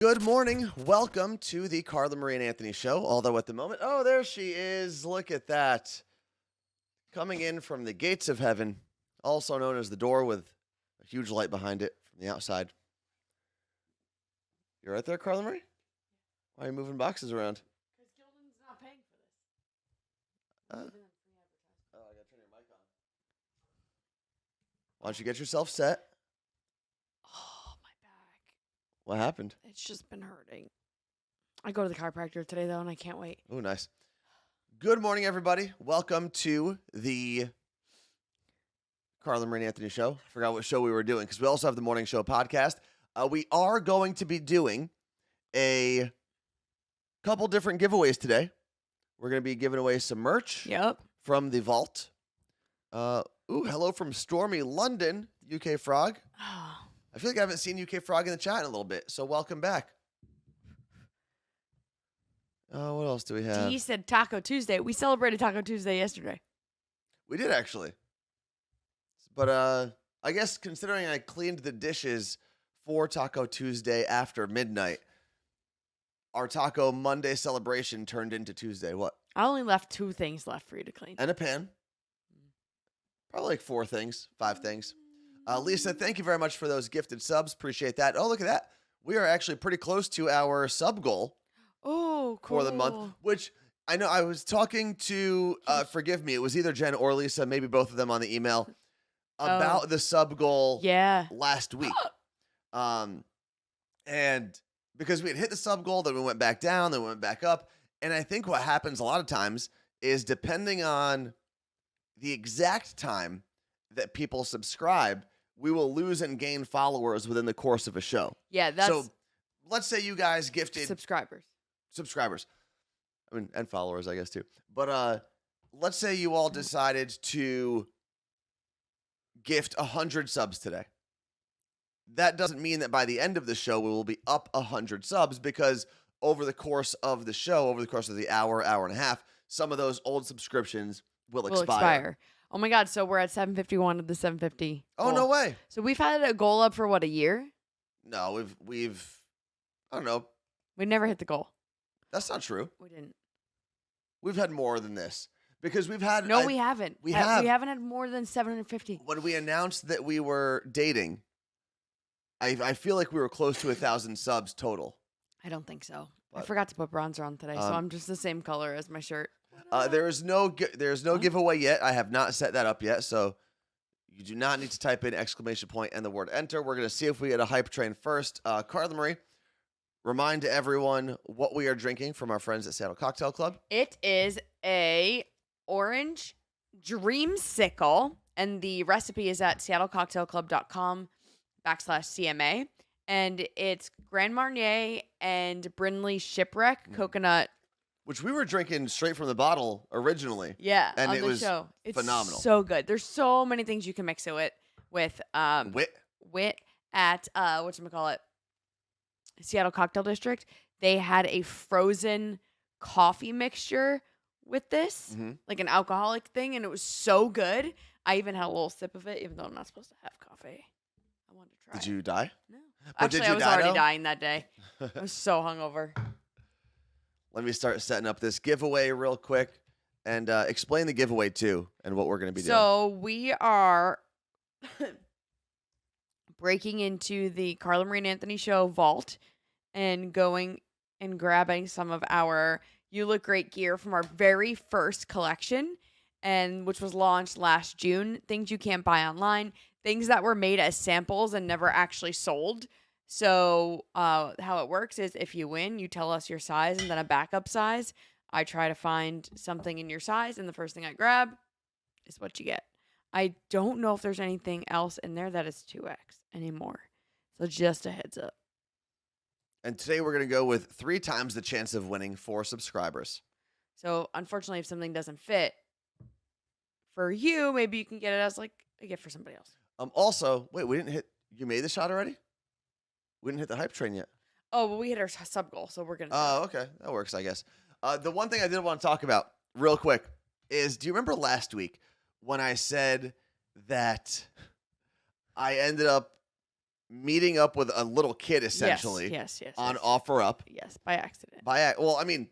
Good morning. Welcome to the Carla Marie and Anthony Show. Although at the moment, oh, there she is. Look at that. Coming in from the gates of heaven, also known as the door with a huge light behind it from the outside. You're right there, Carla Marie? Why are you moving boxes around? Because Gildan's not paying for this. I got to turn your mic on. Why don't you get yourself set? Oh, my back. What happened? It's just been hurting. I go to the chiropractor today, though, and I can't wait. Oh, nice. Good morning, everybody. Welcome to the Carla Marie and Anthony Show. I forgot what show we were doing because we also have the morning show podcast. We are going to be doing a couple different giveaways today. We're going to be giving away some merch from the vault. Hello from Stormy London, UK Frog. I feel like I haven't seen UK Frog in the chat in a little bit, so welcome back. What else do we have? He said Taco Tuesday. We celebrated Taco Tuesday yesterday. We did, actually. But I guess considering I cleaned the dishes for Taco Tuesday after midnight, our Taco Monday celebration turned into Tuesday. What? I only left 2 things left for you to clean. And a pan. Probably like 4 things, 5 things. Lisa, thank you very much for those gifted subs. Appreciate that. Oh, look at that. We are actually pretty close to our sub goal. Oh, cool. For the month, which I know I was talking to, forgive me, it was either Jen or Lisa, maybe both of them on the email, about the sub goal last week. And because we had hit the sub goal, then we went back down, then we went back up. And I think what happens a lot of times is depending on the exact time that people subscribe, we will lose and gain followers within the course of a show. Yeah, that's... So let's say you guys gifted... Subscribers. I mean, and followers, I guess, too. But let's say you all decided to gift 100 subs today. That doesn't mean that by the end of the show, we will be up 100 subs because over the course of the show, over the course of the hour and a half, some of those old subscriptions will expire. Oh, my God. So we're at 751 of the 750. Oh, no way. So we've had a goal up for, what, a year? No, we've I don't know. We never hit the goal. That's not true. We didn't. We've had more than this because we've had. No, we haven't. We haven't had more than 750. When we announced that we were dating, I feel like we were close to 1,000 subs total. I don't think so. I forgot to put bronzer on today, so I'm just the same color as my shirt. There's no giveaway yet. I have not set that up yet, so you do not need to type in ! And the word enter. We're going to see if we get a hype train first. Carla Marie, remind everyone what we are drinking from our friends at Seattle Cocktail Club. It is a orange dreamsicle, and the recipe is at seattlecocktailclub.com/CMA. And it's Grand Marnier and Brindley Shipwreck coconut. Which we were drinking straight from the bottle originally. Yeah, and on it the was show. It's phenomenal. So good. There's so many things you can mix it with. Wit at whatchamacallit, Seattle Cocktail District. They had a frozen coffee mixture with this, like an alcoholic thing, and it was so good. I even had a little sip of it, even though I'm not supposed to have coffee. I wanted to try. Did you die? No. But actually, I was already dying that day. I was so hungover. Let me start setting up this giveaway real quick and explain the giveaway too and what we're going to be doing. So we are breaking into the Carla Marie and Anthony Show vault and going and grabbing some of our You Look Great gear from our very first collection, and which was launched last June. Things you can't buy online, things that were made as samples and never actually sold. So how it works is if you win, you tell us your size and then a backup size. I try to find something in your size, and the first thing I grab is what you get. I don't know if there's anything else in there that is 2X anymore. So just a heads up. And today we're going to go with 3 times the chance of winning for subscribers. So unfortunately, if something doesn't fit for you, maybe you can get it as like a gift for somebody else. Also, wait, you made the shot already? We didn't hit the hype train yet. Oh, well, we hit our sub goal, so we're going to. Oh, okay. That works, I guess. The one thing I did want to talk about real quick is, do you remember last week when I said that I ended up meeting up with a little kid essentially Yes. on Yes. OfferUp. Yes, by accident. Well, I mean,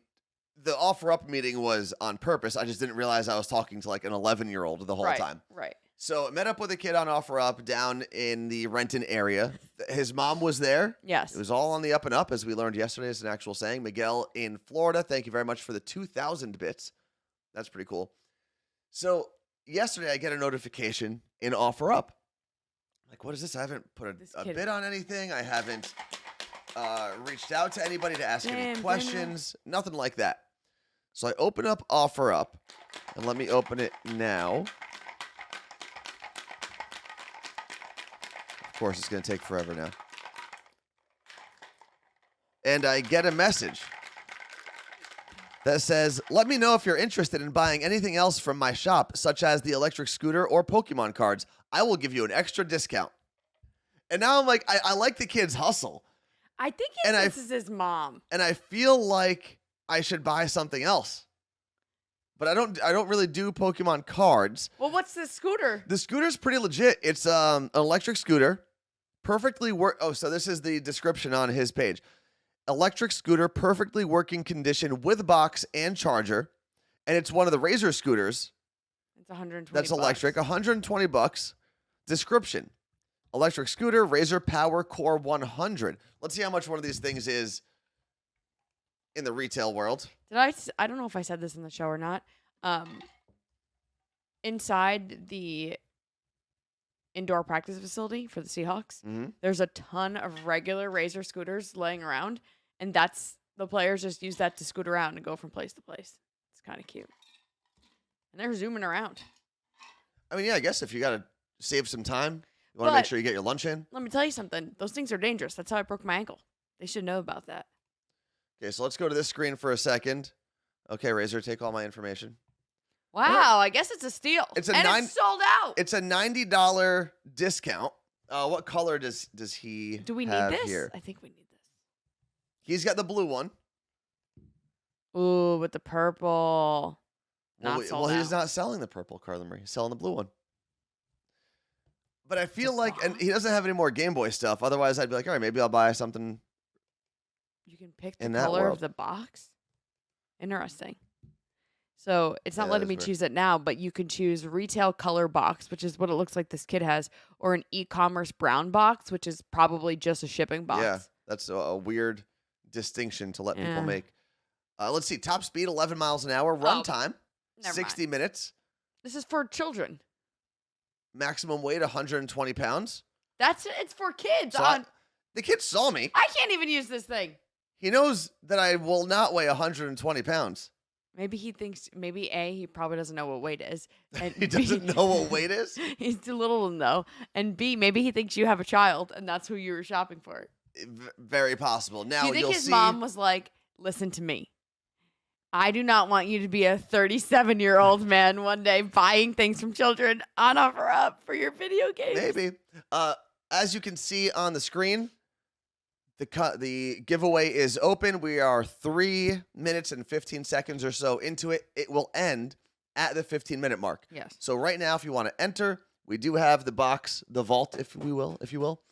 the OfferUp meeting was on purpose. I just didn't realize I was talking to like an 11-year-old the whole time. Right. So I met up with a kid on OfferUp down in the Renton area. His mom was there. Yes. It was all on the up and up, as we learned yesterday. It's an actual saying. Miguel in Florida, thank you very much for the 2,000 bits. That's pretty cool. So yesterday I get a notification in OfferUp. Like, what is this? I haven't put a bid on anything. I haven't reached out to anybody to ask any questions. Nothing like that. So I open up OfferUp, and let me open it now. Of course, it's going to take forever now. And I get a message that says, let me know if you're interested in buying anything else from my shop, such as the electric scooter or Pokemon cards. I will give you an extra discount. And now I'm like, I like the kid's hustle. I think this is his mom. And I feel like I should buy something else. But I don't really do Pokemon cards. Well, what's the scooter? The scooter's pretty legit. It's an electric scooter. Perfectly so this is the description on his page. Electric scooter, perfectly working condition with box and charger. And it's one of the Razor scooters. It's $120. That's electric, $120. Description. Electric scooter, Razor Power Core 100. Let's see how much one of these things is in the retail world. I don't know if I said this in the show or not. Inside the indoor practice facility for the Seahawks, there's a ton of regular Razor scooters laying around, and the players just use that to scoot around and go from place to place. It's kind of cute. And they're zooming around. I mean, yeah, I guess if you got to save some time, you want to make sure you get your lunch in. Let me tell you something. Those things are dangerous. That's how I broke my ankle. They should know about that. Okay, so let's go to this screen for a second. Okay, Razor, take all my information. Wow, I guess it's a steal. It's sold out. It's a $90 discount. What color does he Do we have need this? here? I think we need this. He's got the blue one. Ooh, with the purple. Well, he's not selling the purple, Carla Marie. He's selling the blue one. But I feel like, and he doesn't have any more Game Boy stuff. Otherwise, I'd be like, all right, maybe I'll buy something. You can pick the color of the box. Interesting. So it's not letting me choose it now, but you can choose retail color box, which is what it looks like this kid has, or an e-commerce brown box, which is probably just a shipping box. Yeah, that's a weird distinction to let people make. Let's see. Top speed, 11 miles an hour. Run time, 60 minutes. This is for children. Maximum weight, 120 pounds. It's for kids. So the kid saw me. I can't even use this thing. He knows that I will not weigh 120 pounds. Maybe he thinks, he probably doesn't know what weight is. And He doesn't know what weight is? He's too little to know. And B, maybe he thinks you have a child and that's who you were shopping for. Very possible. Now, do you think his mom was like, listen to me. I do not want you to be a 37-year-old man one day buying things from children on OfferUp for your video games. Maybe. As you can see on the screen, the giveaway is open. We are 3 minutes and 15 seconds or so into it. It will end at the 15-minute mark. Yes. So right now, if you want to enter, we do have the box, the vault, if you will,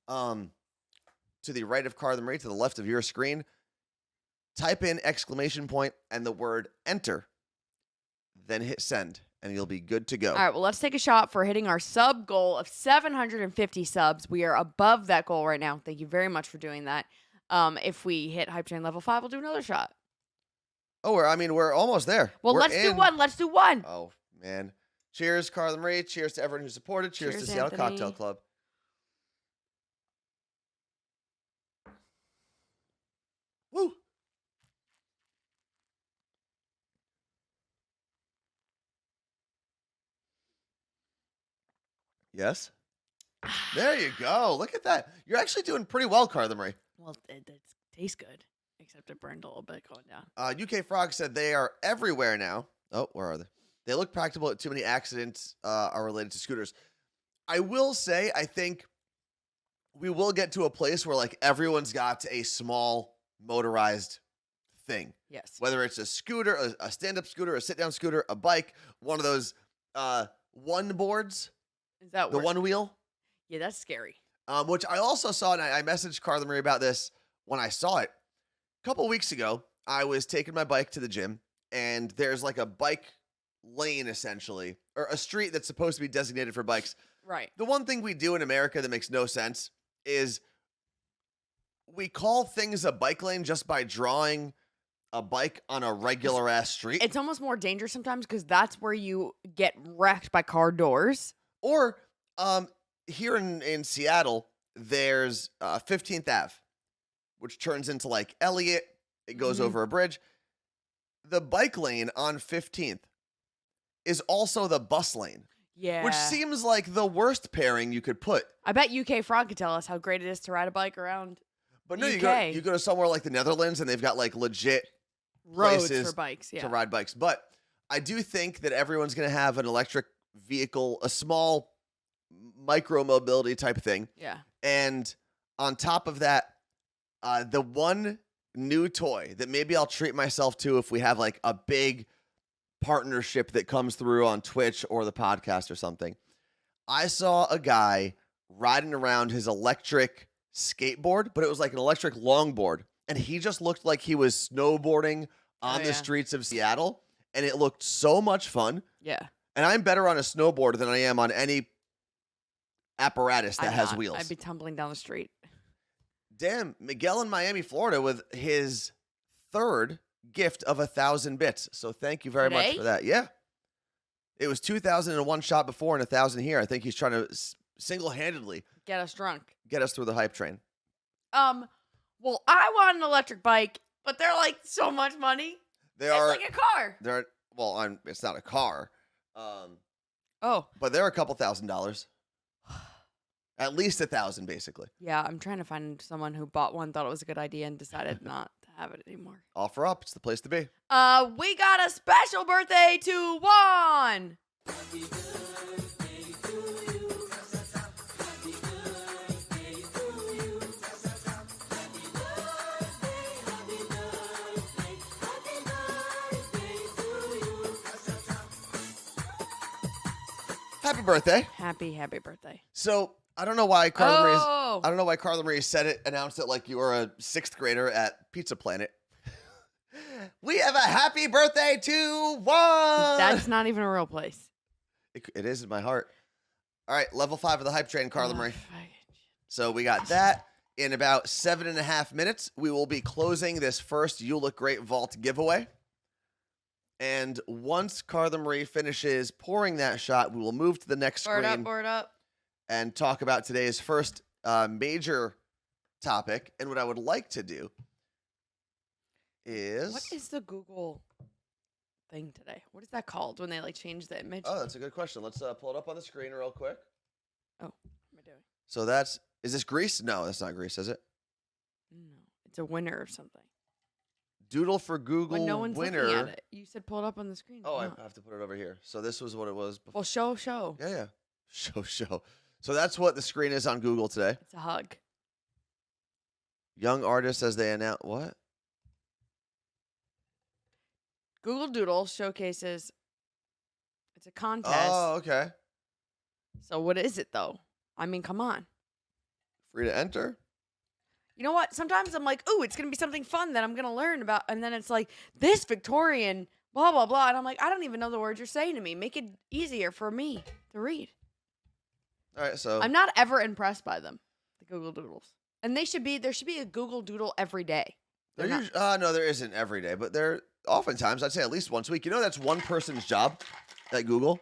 to the right of Carla Marie, to the left of your screen. Type in exclamation point and the word enter, then hit send, and you'll be good to go. All right, well, let's take a shot for hitting our sub goal of 750 subs. We are above that goal right now. Thank you very much for doing that. If we hit Hype Train level 5, we'll do another shot. Oh, we're almost there. Well, let's do one. Let's do one. Oh, man. Cheers, Carla Marie. Cheers to everyone who supported. Cheers to Seattle Anthony. Cocktail Club. Woo. There you go. Look at that. You're actually doing pretty well, Carla Marie. Well, it tastes good, except it burned a little bit going down. UK Frog said they are everywhere now. Oh, where are they? They look practical. Too many accidents are related to scooters. I will say, I think we will get to a place where like everyone's got a small motorized thing. Yes. Whether it's a scooter, a stand-up scooter, a sit-down scooter, a bike, one of those one boards. Is that the one wheel? Yeah, that's scary. which I also saw, and I messaged Carla Marie about this when I saw it. A couple weeks ago, I was taking my bike to the gym, and there's like a bike lane, essentially, or a street that's supposed to be designated for bikes. Right. The one thing we do in America that makes no sense is we call things a bike lane just by drawing a bike on a regular ass street. It's almost more dangerous sometimes because that's where you get wrecked by car doors. Or here in Seattle, there's 15th Ave, which turns into like Elliott. It goes over a bridge. The bike lane on 15th is also the bus lane. Yeah. Which seems like the worst pairing you could put. I bet UK Frog could tell us how great it is to ride a bike around. But no, UK. you go to somewhere like the Netherlands and they've got like legit Roads places for bikes, to ride bikes. But I do think that everyone's going to have an electric vehicle, a small micro mobility type thing. Yeah. And on top of that, the one new toy that maybe I'll treat myself to if we have like a big partnership that comes through on Twitch or the podcast or something. I saw a guy riding around his electric skateboard, but it was like an electric longboard. And he just looked like he was snowboarding on the streets of Seattle. And it looked so much fun. Yeah. And I'm better on a snowboard than I am on any apparatus that has wheels. I'd be tumbling down the street. Damn, Miguel in Miami, Florida with his third gift of 1,000 bits. So thank you very much for that. Yeah. It was 2,000 in one shot before and 1,000 here. I think he's trying to single-handedly Get us drunk. get us through the hype train. Well, I want an electric bike, but they're like so much money. It's like a car. It's not a car. Oh. But they're a couple $1,000s. At least 1,000, basically. Yeah, I'm trying to find someone who bought one, thought it was a good idea, and decided not to have it anymore. OfferUp, it's the place to be. We got a special birthday to Juan. Happy birthday to you. Happy birthday to you. Happy Happy birthday. Happy birthday. So, I don't know why Carla Marie's... Oh. I don't know why Carla Marie announced it like you were a 6th grader at Pizza Planet. We have a happy birthday to Juan. That's not even a real place. It is in my heart. All right, level 5 of the hype train, Carla Marie. Fuck. So we got that. In about 7.5 minutes, we will be closing this first You Look Great Vault giveaway. And once Carla Marie finishes pouring that shot, we will move to the next screen. Board up. And talk about today's first major topic. And what I would like to do is... What is the Google thing today? What is that called when they like change the image? Oh, that's a good question. Let's pull it up on the screen real quick. Oh, what am I doing? So is this Greece? No, that's not Greece, is it? No, it's a winner or something. Doodle for Google When no one's winner. looking at it. You said pull it up on the screen. Oh, No. I have to put it over here. So this was what it was before. Well, show. Yeah. Show. So that's what the screen is on Google today. It's a hug. Young artists as they announce what? Google Doodles showcases. It's a contest. Oh, okay. So what is it though? I mean, come on. Free to enter. You know what? Sometimes I'm like, ooh, it's gonna be something fun that I'm gonna learn about, and then it's like this Victorian blah blah blah, and I'm like, I don't even know the words you're saying to me. Make it easier for me to read. All right, so I'm not ever impressed by them, the Google Doodles, and there should be a Google Doodle every day. no, there isn't every day, but there oftentimes I'd say at least once a week. You know, that's one person's job at Google.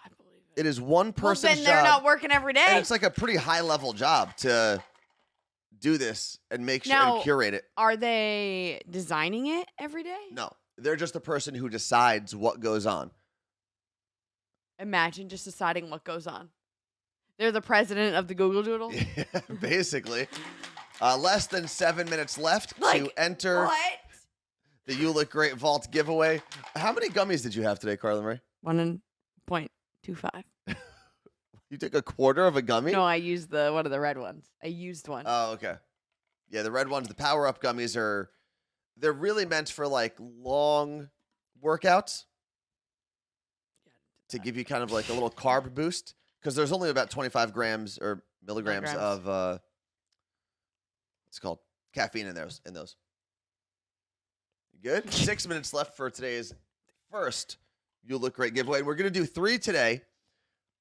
I believe it. It is one person's then they're job. not working every day. And it's like a pretty high level job to do this and make sure and curate it. Are they designing it every day? No, they're just the person who decides what goes on. Imagine just deciding what goes on. They're the president of the Google Doodle. Yeah, basically. Less than 7 minutes left to enter the You Look Great Vault giveaway. How many gummies did you have today, Carla Marie? 1.25. You took a quarter of a gummy? No, I used one of the red ones. I used one. Oh, okay. Yeah, the red ones, the power-up gummies they're really meant for like long workouts to give you kind of like a little carb boost because there's only about 25 grams or milligrams of what's it called, caffeine in those. Good. 6 minutes left for today's first You Look Great giveaway. We're gonna do 3 today.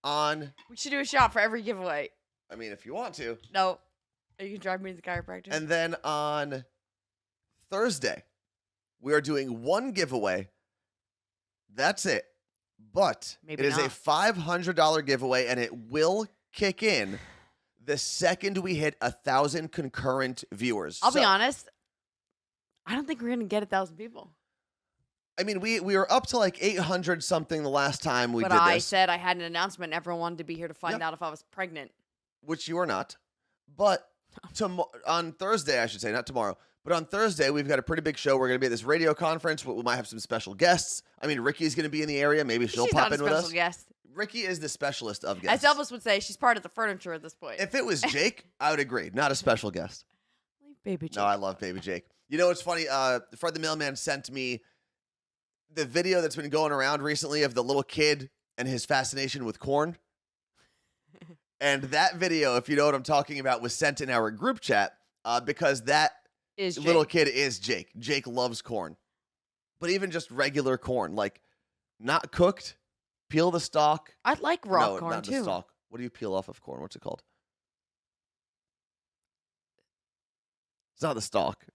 We should do a shot for every giveaway. I mean, if you want to. No. You can drive me to the chiropractor. And then on Thursday, we are doing 1 giveaway. That's it. But Maybe it is not. a $500 giveaway, and it will kick in the second we hit 1,000 concurrent viewers. I'll be honest. I don't think we're gonna get 1,000 people. I mean, we were up to like 800 something the last time we But did I this, said I had an announcement. And everyone wanted to be here to find Yep. out if I was pregnant. which you are not. But on Thursday, I should say, not tomorrow, but on Thursday, we've got a pretty big show. We're going to be at this radio conference. We might have some special guests. I mean, Ricky's going to be in the area. Maybe she'll She's pop not a in with special us. guest. Ricky is the specialist of guests. As Elvis would say, she's part of the furniture at this point. If it was Jake, I would agree. Not a special guest. Baby Jake. No, I love Baby Jake. You know what's funny? Fred the Mailman sent me the video that's been going around recently of the little kid and his fascination with corn. And that video, if you know what I'm talking about, was sent in our group chat because that Is little Jake. kid is Jake. Jake loves corn. But even just regular corn, like not cooked, peel the stalk. I like raw no, corn not too. the stalk. What do you peel off of corn? What's it called? It's not the stalk,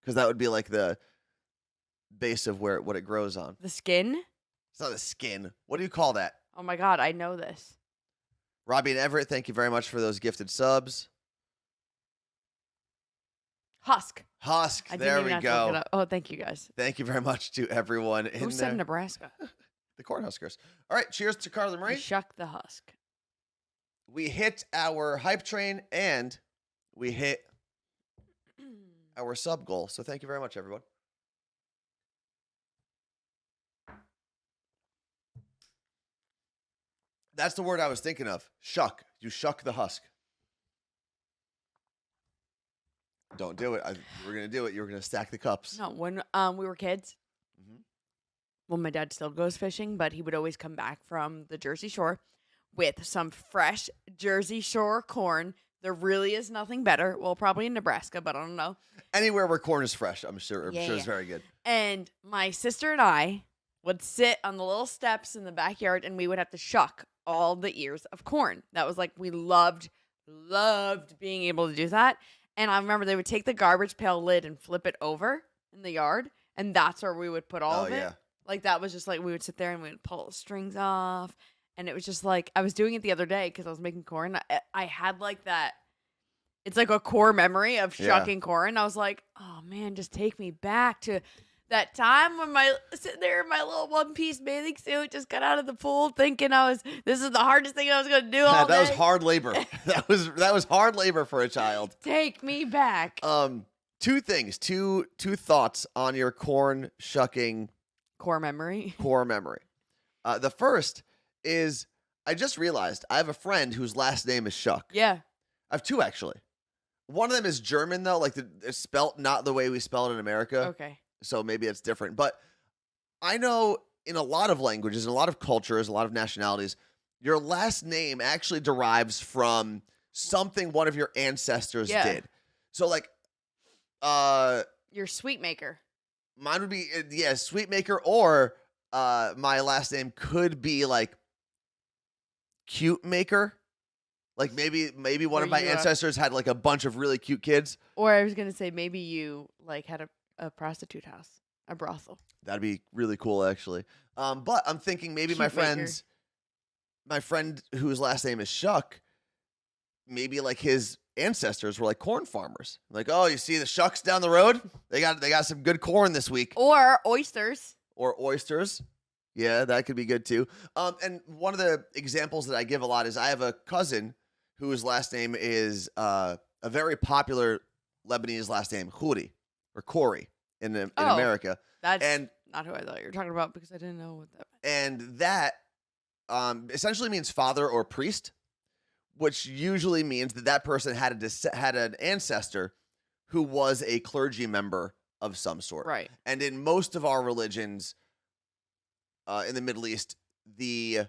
because that would be like the base of what it grows on. The skin? It's not the skin. What do you call that? Oh my god, I know this. Robbie and Everett, thank you very much for those gifted subs. Husk. Husk, I there didn't even we have to look it go. up. Oh, thank you guys. Thank you very much to everyone Who in said Nebraska? the Cornhuskers. All right, cheers to Carla I Marie. shuck the husk. We hit our hype train and we hit our sub goal. So thank you very much, everyone. That's the word I was thinking of. Shuck. You shuck the husk. Don't do it. We're going to do it. You're going to stack the cups. No, when we were kids, Mhm. well, my dad still goes fishing, but he would always come back from the Jersey Shore with some fresh Jersey Shore corn. There really is nothing better. Well, probably in Nebraska, but I don't know. Anywhere where corn is fresh, I'm sure Yeah, it's yeah. very good. And my sister and I would sit on the little steps in the backyard, and we would have to shuck all the ears of corn. That was like, we loved being able to do that. And I remember they would take the garbage pail lid and flip it over in the yard, and that's where we would put all Oh, of it. yeah. Like, that was just like, we would sit there and we would pull the strings off. And it was just like, I was doing it the other day because I was making corn. I had like that, it's like a core memory of Yeah. shucking corn. I was like, oh man, just take me back to that time when sitting there in my little one-piece bathing suit, just got out of the pool thinking this is the hardest thing I was going to do all That was day. hard labor. that was hard labor for a child. Take me back. Two things, two thoughts on your corn shucking Core memory. core memory. The first is I just realized I have a friend whose last name is Shuck. Yeah. I have 2 actually. One of them is German though, like it's spelt not the way we spell it in America. Okay. So maybe it's different. But I know in a lot of languages, in a lot of cultures, a lot of nationalities, your last name actually derives from something one of your ancestors Yeah. did. So like Your sweet maker. mine would be Sweetmaker, or my last name could be like Cute Maker. Like maybe one of Were my you, ancestors had like a bunch of really cute kids. Or I was going to say maybe you like had a prostitute house, a brothel. That'd be really cool, actually. But I'm thinking maybe my Cute maker. friend whose last name is Shuck, maybe like his ancestors were like corn farmers. Like, oh, you see the Shucks down the road? They got some good corn this week. Or oysters. Or oysters. Yeah, that could be good too. And one of the examples that I give a lot is I have a cousin whose last name is a very popular Lebanese last name, Khouri, or Corey in Oh. America. That's And not who I thought you were talking about because I didn't know what that meant. and that essentially means father or priest, which usually means that person had an ancestor who was a clergy member of some sort. Right. And in most of our religions in the Middle East, the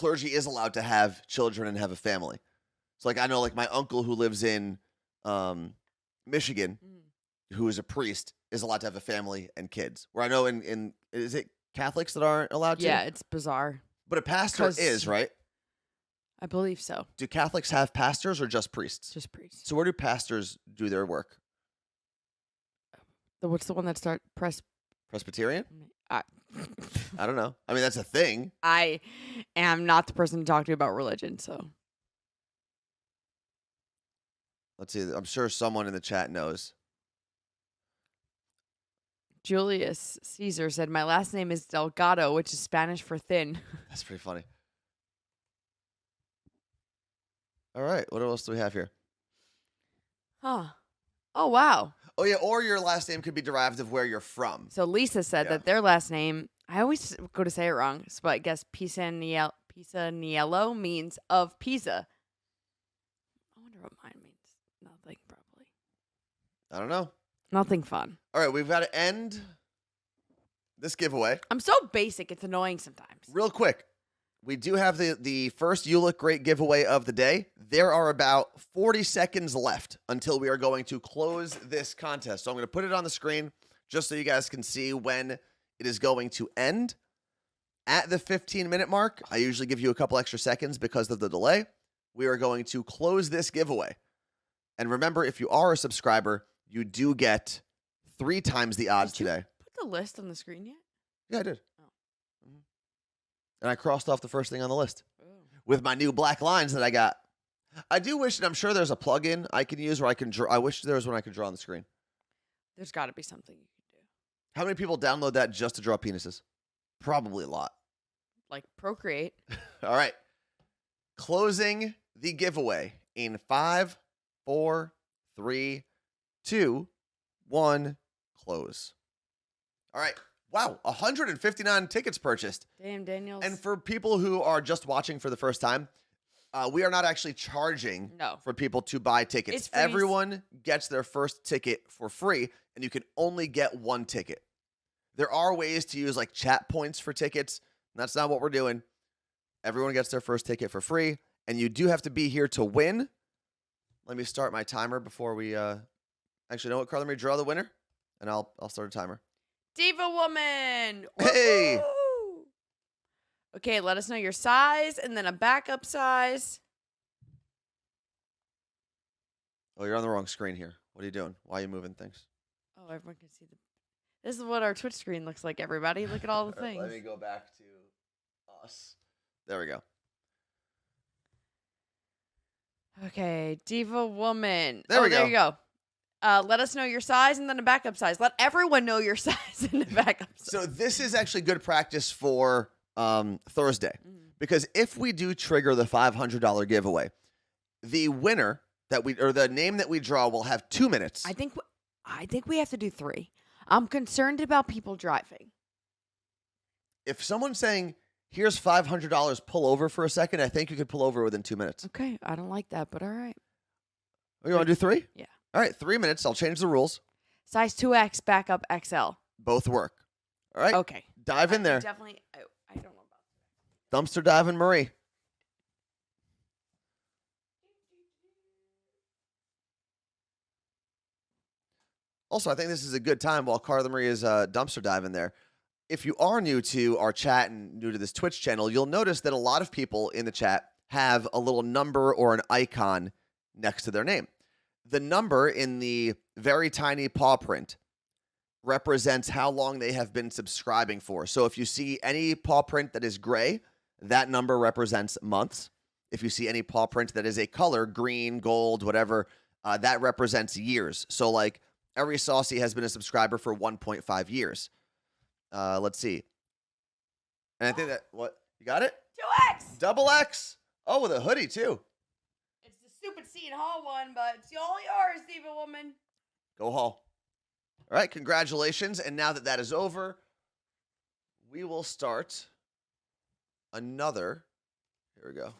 clergy is allowed to have children and have a family. So, like, I know, like, my uncle who lives in Michigan, who is a priest, is allowed to have a family and kids. Where I know in is it Catholics that aren't allowed to? Yeah, it's bizarre. But a pastor 'Cause- is, right? I believe so. Do Catholics have pastors or just priests? Just priests. So where do pastors do their work? What's the one that start Presbyterian? I, I don't know. I mean, that's a thing. I am not the person to talk to about religion, so Let's see. I'm sure someone in the chat knows. Julius Caesar said, "My last name is Delgado, which is Spanish for thin." That's pretty funny. All right. What else do we have here? Huh. Oh, wow. Oh, yeah. Or your last name could be derived of where you're from. So Lisa said Yeah. that their last name, I always go to say it wrong, but I guess Pisaniello means of Pisa. I wonder what mine means. Nothing, probably. I don't know. Nothing fun. All right. We've got to end this giveaway I'm so basic, it's annoying sometimes. real quick. We do have the first You Look Great giveaway of the day. There are about 40 seconds left until we are going to close this contest. So I'm going to put it on the screen just so you guys can see when it is going to end. At the 15-minute mark, I usually give you a couple extra seconds because of the delay. We are going to close this giveaway. And remember, if you are a subscriber, you do get 3 times the odds Did you today. Put the list on the screen yet? Yeah, I did. Oh. And I crossed off the first thing on the list with my new black lines that I got. I do wish, and I'm sure there's a plugin I can use where I can draw. I wish there was one I could draw on the screen. There's got to be something you can do. How many people download that just to draw penises? Probably a lot. Like Procreate. All right. Closing the giveaway in 5, 4, 3, 2, 1. Close. All right. Wow. 159 tickets purchased. Damn, Daniels. And for people who are just watching for the first time, we are not actually charging No. for people to buy It's tickets. free. Everyone gets their first ticket for free, and you can only get 1 ticket. There are ways to use like chat points for tickets. That's not what we're doing. Everyone gets their first ticket for free, and you do have to be here to win. Let me start my timer before we actually, know what, Carla? Let me draw the winner, and I'll start a timer. Diva Woman. Hey. Woo-hoo! Okay, let us know your size and then a backup size. Oh, you're on the wrong screen here. What are you doing? Why are you moving things? Oh, everyone can see the. This is what our Twitch screen looks like, everybody. Look at all the All right, things. let me go back to us. There we go. Okay, Diva Woman. There we There go. you go. Let us know your size and then a backup size. Let everyone know your size and a backup size. So this is actually good practice for Thursday, because if we do trigger the $500 giveaway, the winner or the name that we draw will have 2 minutes. I think we have to do 3. I'm concerned about people driving. If someone's saying, "Here's $500, pull over for a second," I think you could pull over within 2 minutes. Okay, I don't like that, but all right. Oh, you want to do 3? Yeah. All right, 3 minutes. I'll change the rules. Size 2X, backup XL. Both work. All right. Okay. Dive in there. Definitely. I don't know about Dumpster diving Marie. Also, I think this is a good time while Carla Marie is dumpster diving there. If you are new to our chat and new to this Twitch channel, you'll notice that a lot of people in the chat have a little number or an icon next to their name. The number in the very tiny paw print represents how long they have been subscribing for. So if you see any paw print that is gray, that number represents months. If you see any paw print that is a color, green, gold, whatever, that represents years. So like every Saucy has been a subscriber for 1.5 years. Let's see. And I think that, what? You got it? 2X. Double X. Oh, with a hoodie too. It's the stupid Seton Hall one, but it's all yours, Diva Woman. Go Hall. All right, congratulations. And now that that is over, we will start another. Here we go.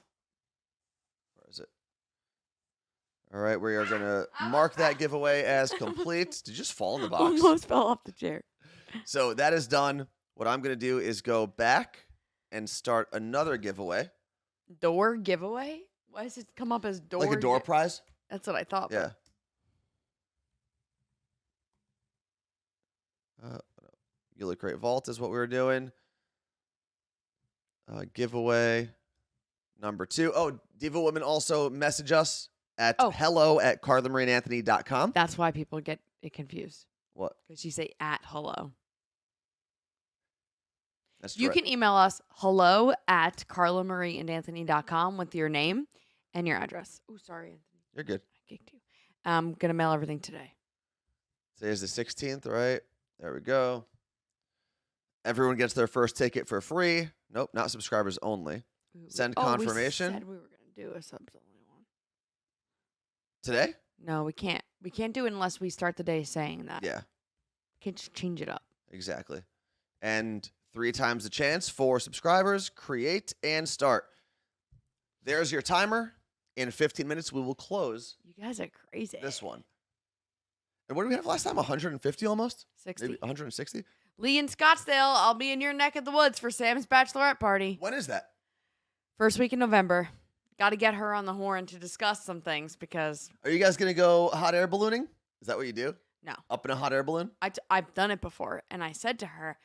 Where is it? All right, we are going to mark that giveaway as complete. Did you just fall in the box? Almost fell off the chair. So that is done. What I'm going to do is go back and start another giveaway. Door giveaway? Why does it come up as door? Like a door prize? That's what I thought. Yeah. You look great. Vault is what we were doing. Giveaway number 2. Oh, Diva Women also message us at hello@carlamarieandanthony.com. That's why people get it confused. What? Because you say at hello. That's You correct. can email us hello@carlamarieandanthony.com with your name and your address. Oh, sorry, Anthony. You're good. I kicked you. I'm going to mail everything today. Today's the 16th, right? There we go. Everyone gets their first ticket for free. Nope, not subscribers only. Send confirmation. We said we were going to do a subs only one. Today? No, we can't. We can't do it unless we start the day saying that. Yeah, Can't just change it up. exactly. And 3 times the chance for subscribers. Create and start. There's your timer. In 15 minutes, we will close You guys are crazy. this one. And what did we have last time? 150 almost? 60. Maybe 160? Lee in Scottsdale, I'll be in your neck of the woods for Sam's bachelorette party. When is that? First week in November. Got to get her on the horn to discuss some things because Are you guys going to go hot air ballooning? Is that what you do? no, Up in a hot air balloon? I've done it before, and I said to her,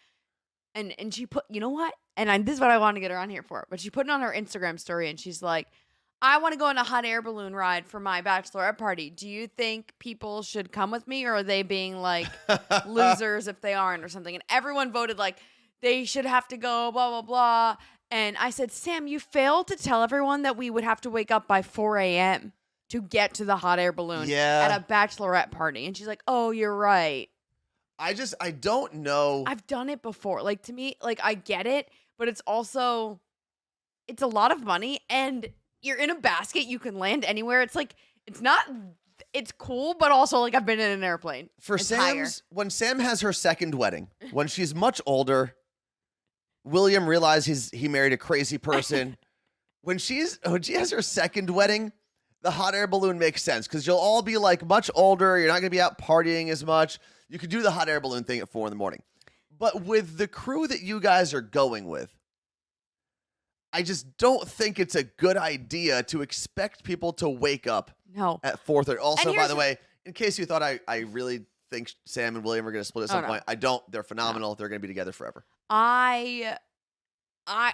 and she put, you know what? And this is what I wanted to get her on here for. But she put it on her Instagram story, and she's like, I want to go on a hot air balloon ride for my bachelorette party. Do you think people should come with me, or are they being like losers if they aren't or something? And everyone voted like they should have to go, blah, blah, blah. And I said, Sam, you failed to tell everyone that we would have to wake up by 4 a.m. to get to the hot air balloon Yeah. at a bachelorette party. And she's like, oh, you're right. I don't know. I've done it before. Like, to me, like, I get it, but it's also, it's a lot of money, and you're in a basket. You can land anywhere. It's like, it's cool, but also, like, I've been in an airplane. For It's higher. when Sam has her second wedding, when she's much older, William realizes he married a crazy person. when she has her second wedding, the hot air balloon makes sense because you'll all be like much older. You're not going to be out partying as much. You could do the hot air balloon thing at 4 a.m. But with the crew that you guys are going with, I just don't think it's a good idea to expect people to wake up No. at 4:30. Also, by here's the way, in case you thought I really think Sam and William are going to split at some no. point, I don't. They're phenomenal. They're going to be together forever.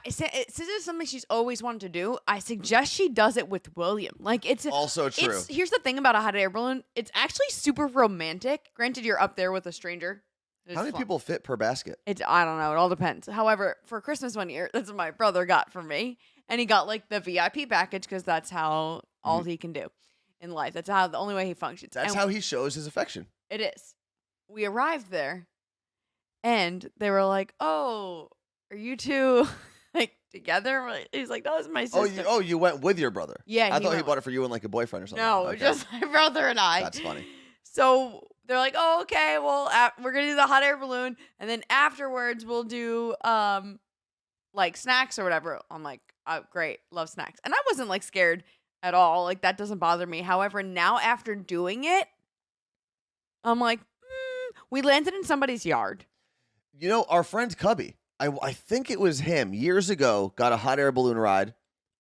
Since it's something she's always wanted to do, I suggest she does it with William. Like, it's Also true. Here's the thing about a hot air balloon. It's actually super romantic. Granted, you're up there with a stranger. It's How many fun. people fit per basket? I don't know. It all depends. However, for Christmas one year, that's what my brother got for me. And he got like the VIP package because that's how all he can do in life. That's how the only way he functions. That's And how he shows his affection. it is. We arrived there and they were like, oh, are you two like together? He's like, no, this is my sister. You went with your brother. Yeah, I he thought he went bought it for you and like a boyfriend or something. No, Okay. just my brother and I. That's funny. So they're like, oh, okay, well, we're going to do the hot air balloon. And then afterwards, we'll do like snacks or whatever. I'm like, oh, great. Love snacks. And I wasn't like scared at all. Like, that doesn't bother me. However, now after doing it, I'm like, we landed in somebody's yard. You know, our friend Cubby, I think it was him years ago, got a hot air balloon ride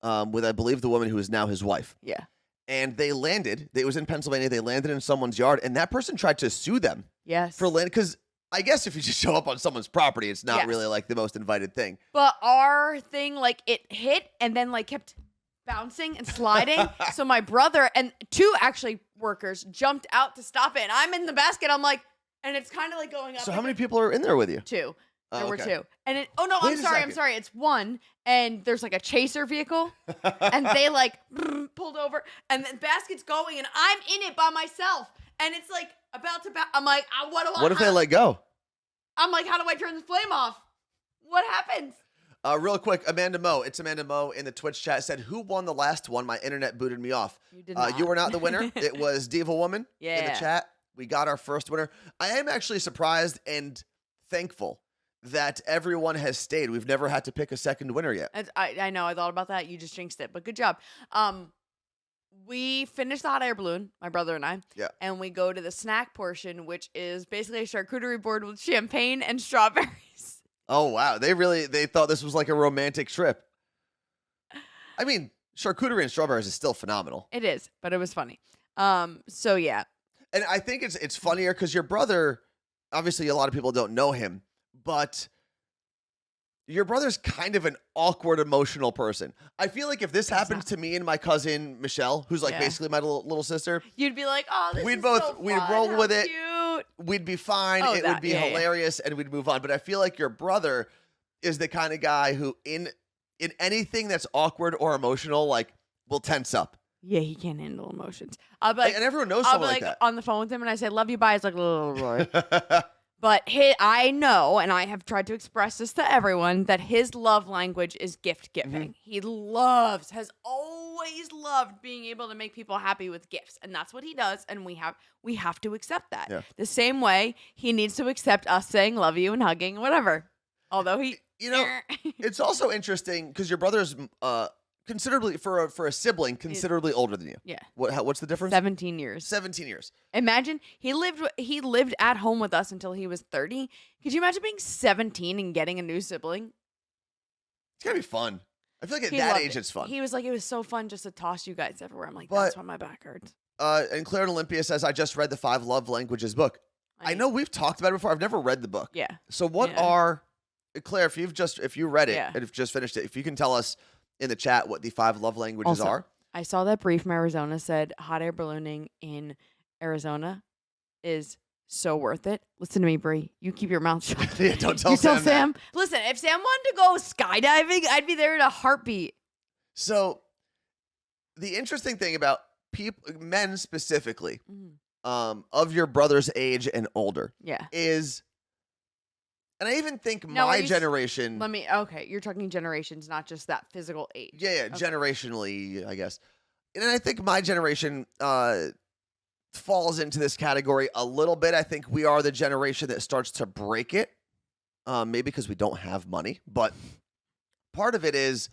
with, I believe, the woman who is now his wife. Yeah. And they landed. It was in Pennsylvania. They landed in someone's yard, and that person tried to sue them Yes. for land. Because I guess if you just show up on someone's property, it's not Yes. really like the most invited thing. But our thing, like, it hit and then like kept bouncing and sliding. So my brother and 2 actually workers jumped out to stop it. And I'm in the basket. I'm like, and it's kind of like going up. So how many people are in there with you? 2. There were okay. 2. And it, oh no, Wait I'm a sorry. second. It's 1. And there's like a chaser vehicle. And they like pulled over. And the basket's going. And I'm in it by myself. And it's like about to, I'm like, what do I, What if they let go? I'm like, how do I turn the flame off? What happens? Real quick, Amanda Moe. It's Amanda Moe in the Twitch chat said, "Who won the last one? My internet booted me off." You did not. You were not the winner. It was Diva Woman in the Yeah. chat. We got our first winner. I am actually surprised and thankful that everyone has stayed. We've never had to pick a second winner yet. I know. I thought about that. You just jinxed it, but good job. We finished the hot air balloon, my brother and I. Yeah. And we go to the snack portion, which is basically a charcuterie board with champagne and strawberries. Oh wow, they thought this was like a romantic trip. I mean, charcuterie and strawberries is still phenomenal. It is, but it was funny. So yeah. And I think it's funnier because your brother, obviously a lot of people don't know him, but your brother's kind of an awkward, emotional person. I feel like if this happens to me and my cousin Michelle, who's like Yeah. basically my little sister, You'd be like, oh, this We'd is both- so we'd fun. roll How with it. cute. we'd be fine. Oh, It that- would be yeah, yeah. hilarious and we'd move on. But I feel like your brother is the kind of guy who in anything that's awkward or emotional, like, will tense up. Yeah, he can't handle emotions. I'll be like, And everyone knows I'll be someone like like on the phone with him and I say, love you, bye. It's like, that. but I know, and I have tried to express this to everyone, that his love language is gift giving. He has always loved being able to make people happy with gifts, and that's what he does. And we have to accept that. Yeah. The same way he needs to accept us saying love you and hugging and whatever. Although he, You know, it's also interesting because your brother's considerably for a sibling considerably older than you. yeah, What's the difference? 17 years. 17 years. Imagine he lived at home with us until he was 30. Could you imagine being 17 and getting a new sibling? It's gonna be fun. I feel like at He that loved age it. it's fun. He was like, it was so fun just to toss you guys everywhere. I'm like, But- that's why my back hurts. And Claire and Olympia says, I just read the 5 Love Languages book. I know we've talked about it before. I've never read the book. Yeah. So what Yeah. are Claire, if you read it Yeah. and if just finished it, if you can tell us in the chat what the 5 love languages Also, are. I saw that brief from Arizona said hot air ballooning in Arizona is so worth it. Listen to me, Bree. You keep your mouth shut. Yeah, don't tell You tell Sam that. Sam. Listen, if Sam wanted to go skydiving, I'd be there in a heartbeat. So the interesting thing about men specifically, of your brother's age and older Yeah. is, and I even think Now, are my you s- generation, Okay, you're talking generations, not just that physical age. yeah, Okay. generationally, I guess. And I think my generation falls into this category a little bit. I think we are the generation that starts to break it, maybe because we don't have money. But part of it is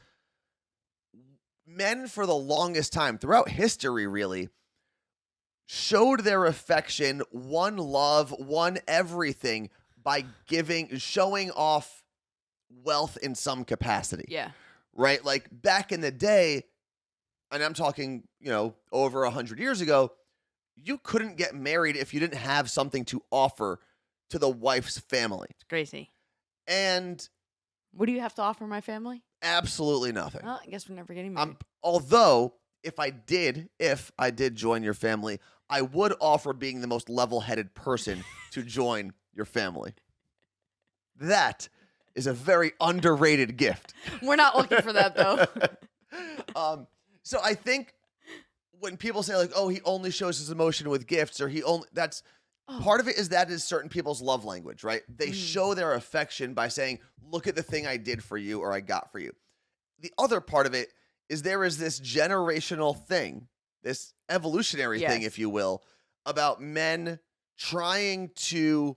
men for the longest time, throughout history really, showed their affection, one love, one everything by showing off wealth in some capacity. Yeah. Right? Like back in the day, and I'm talking, over 100 years ago, you couldn't get married if you didn't have something to offer to the wife's family. It's crazy. And What do you have to offer my family? absolutely nothing. Well, I guess we're never getting married. Although, if I did join your family, I would offer being the most level-headed person to join your family. That is a very underrated gift. We're not looking for that though. So I think when people say like, "Oh, he only shows his emotion with gifts," or that's part of it is certain people's love language, right? They show their affection by saying, "Look at the thing I did for you or I got for you." The other part of it is there is this generational thing, this evolutionary thing, Yes. if you will, about men trying to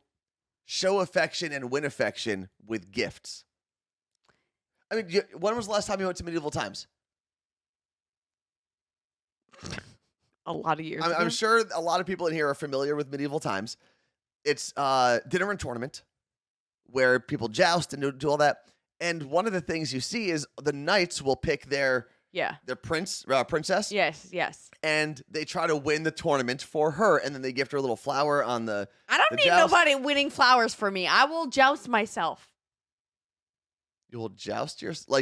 show affection and win affection with gifts. I mean, when was the last time you went to medieval times? A lot of years. I'm ago. sure a lot of people in here are familiar with medieval times. It's dinner and tournament where people joust and do all that. And one of the things you see is the knights will pick their Yeah. princess, Yes. and they try to win the tournament for her, and then they gift her a little flower on the. I don't The need joust. nobody winning flowers for me. I will joust myself. You will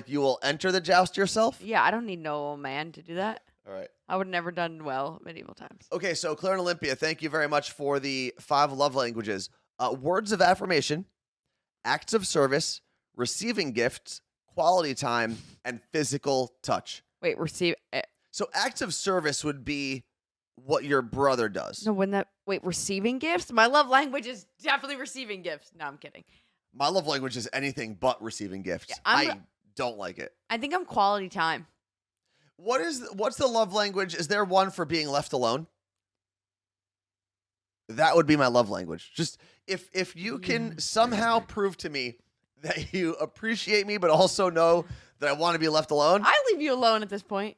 you will enter the joust yourself. Yeah, I don't need no man to do that. All right. I would have never done well medieval times. Okay, so Claire and Olympia, thank you very much for the 5 love languages. Words of affirmation, acts of service, receiving gifts, quality time, and physical touch. Wait, receive. So acts of service would be what your brother does. No, receiving gifts? My love language is definitely receiving gifts. No, I'm kidding. My love language is anything but receiving gifts. Yeah, I don't like it. I think I'm quality time. What's the love language? Is there one for being left alone? That would be my love language. Just if you can somehow prove to me that you appreciate me, but also know that I want to be left alone. I leave you alone at this point.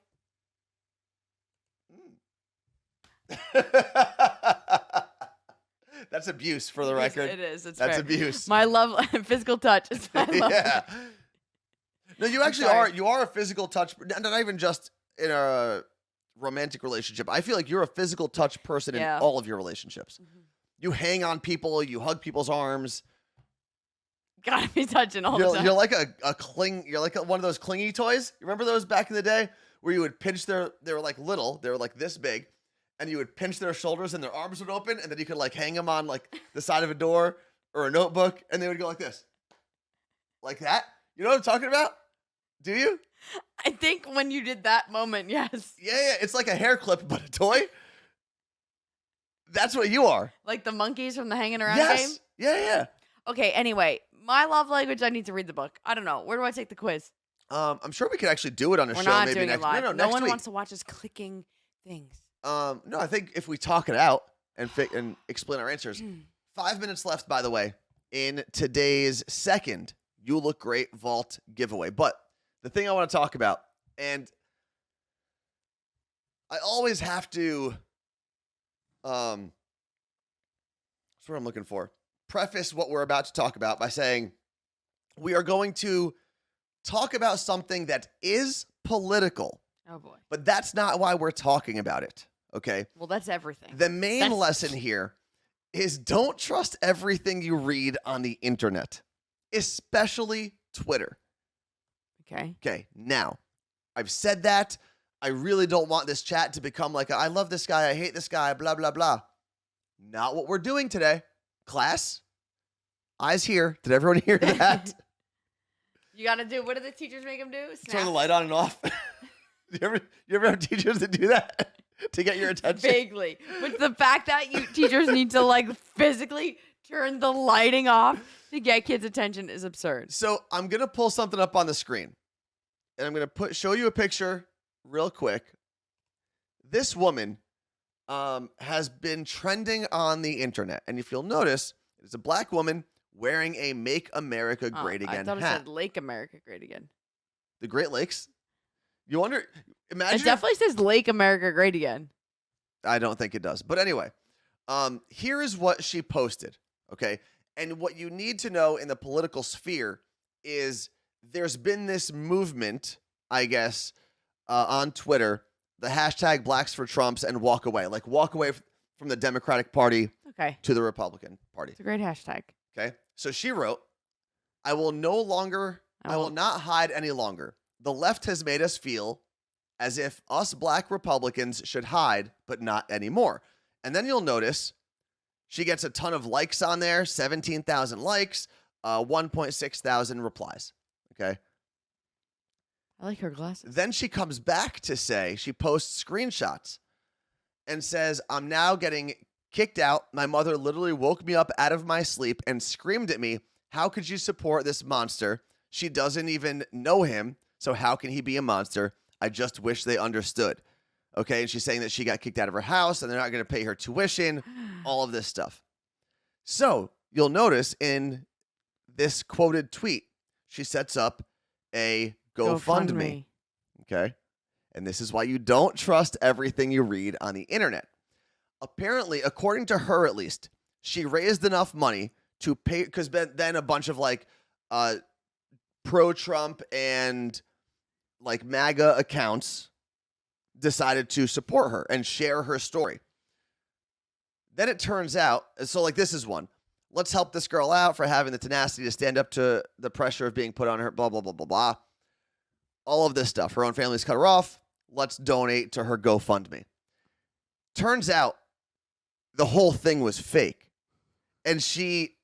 That's abuse for the record. It is. It's That's fair. abuse. My love, physical touch is my love. Yeah. No, you actually sorry. are. You are a physical touch. Not even just in a romantic relationship. I feel like you're a physical touch person in Yeah. all of your relationships. You hang on people. You hug people's arms. Gotta be touching all the You're, time. you're like a cling. You're like one of those clingy toys. You remember those back in the day where you would pinch their? They were like little. They were like this big, and you would pinch their shoulders and their arms would open, and then you could like hang them on like the side of a door or a notebook, and they would go like this, like that. You know what I'm talking about? Do you? I think when you did that moment, yes. Yeah. It's like a hair clip, but a toy. That's what you are. Like the monkeys from the hanging around Yes. game. Yeah. Okay, anyway, my love language, I need to read the book. I don't know. Where do I take the quiz? I'm sure we could actually do it on a We're show not maybe doing next. it live. No, No next one week. wants to watch us clicking things. No, I think if we talk it out and explain our answers. 5 minutes left, by the way, in today's second You Look Great Vault giveaway. But the thing I want to talk about, and I always have to, that's what I'm looking for, preface what we're about to talk about by saying we are going to talk about something that is political, Oh, boy. but that's not why we're talking about it, okay? Well, that's everything. The main That's- lesson here is don't trust everything you read on the internet, especially Twitter. Okay. Okay, now, I've said that. I really don't want this chat to become like, I love this guy, I hate this guy, blah, blah, blah. Not what we're doing today. Class, eyes here. Did everyone hear that? You got to do, what do the teachers make them do? Turn the Snap. light on and off. you ever have teachers that do that to get your attention? Vaguely. But the fact that you teachers need to like physically turn the lighting off to get kids' attention is absurd. So I'm gonna pull something up on the screen, and I'm gonna show you a picture real quick. This woman has been trending on the internet, and if you'll notice, it's a black woman wearing a "Make America Oh, Great Again" I thought it hat. said Lake America Great Again. The Great Lakes. You wonder? Imagine. It definitely says Lake America Great Again. I don't think it does. But anyway, here is what she posted, okay? And what you need to know in the political sphere is there's been this movement, I guess, on Twitter, the hashtag Blacks for Trumps and walk away. Like walk away from the Democratic Party Okay. to the Republican Party, It's a great hashtag. okay? So she wrote, I will not hide any longer. The left has made us feel as if us black Republicans should hide, but not anymore. And then you'll notice she gets a ton of likes on there, 17,000 likes, 1.6 thousand replies. Okay. I like her glasses. Then she comes back to say, she posts screenshots and says, I'm now getting kicked out. My mother literally woke me up out of my sleep and screamed at me, how could you support this monster? She doesn't even know him. So how can he be a monster? I just wish they understood. Okay. And she's saying that she got kicked out of her house and they're not going to pay her tuition, all of this stuff. So you'll notice in this quoted tweet, she sets up a GoFundMe. Okay. And this is why you don't trust everything you read on the internet. Apparently, according to her at least, she raised enough money to pay, because then a bunch of like pro-Trump and like MAGA accounts decided to support her and share her story. Then it turns out, so like this is one. Let's help this girl out for having the tenacity to stand up to the pressure of being put on her, blah, blah, blah, blah, blah. All of this stuff. Her own family's cut her off. Let's donate to her GoFundMe. Turns out the whole thing was fake. And Is she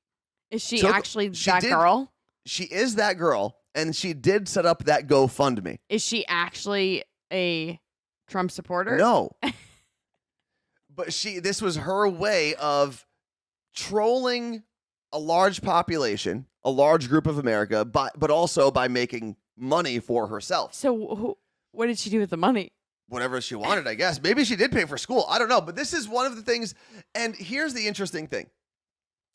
she actually that did- girl? she is that girl, and she did set up that GoFundMe. Is she actually a Trump supporter? No. But this was her way of trolling a large population, a large group of America, but also by making money for herself. So what did she do with the money? Whatever she wanted, I guess. Maybe she did pay for school. I don't know. But this is one of the things. And here's the interesting thing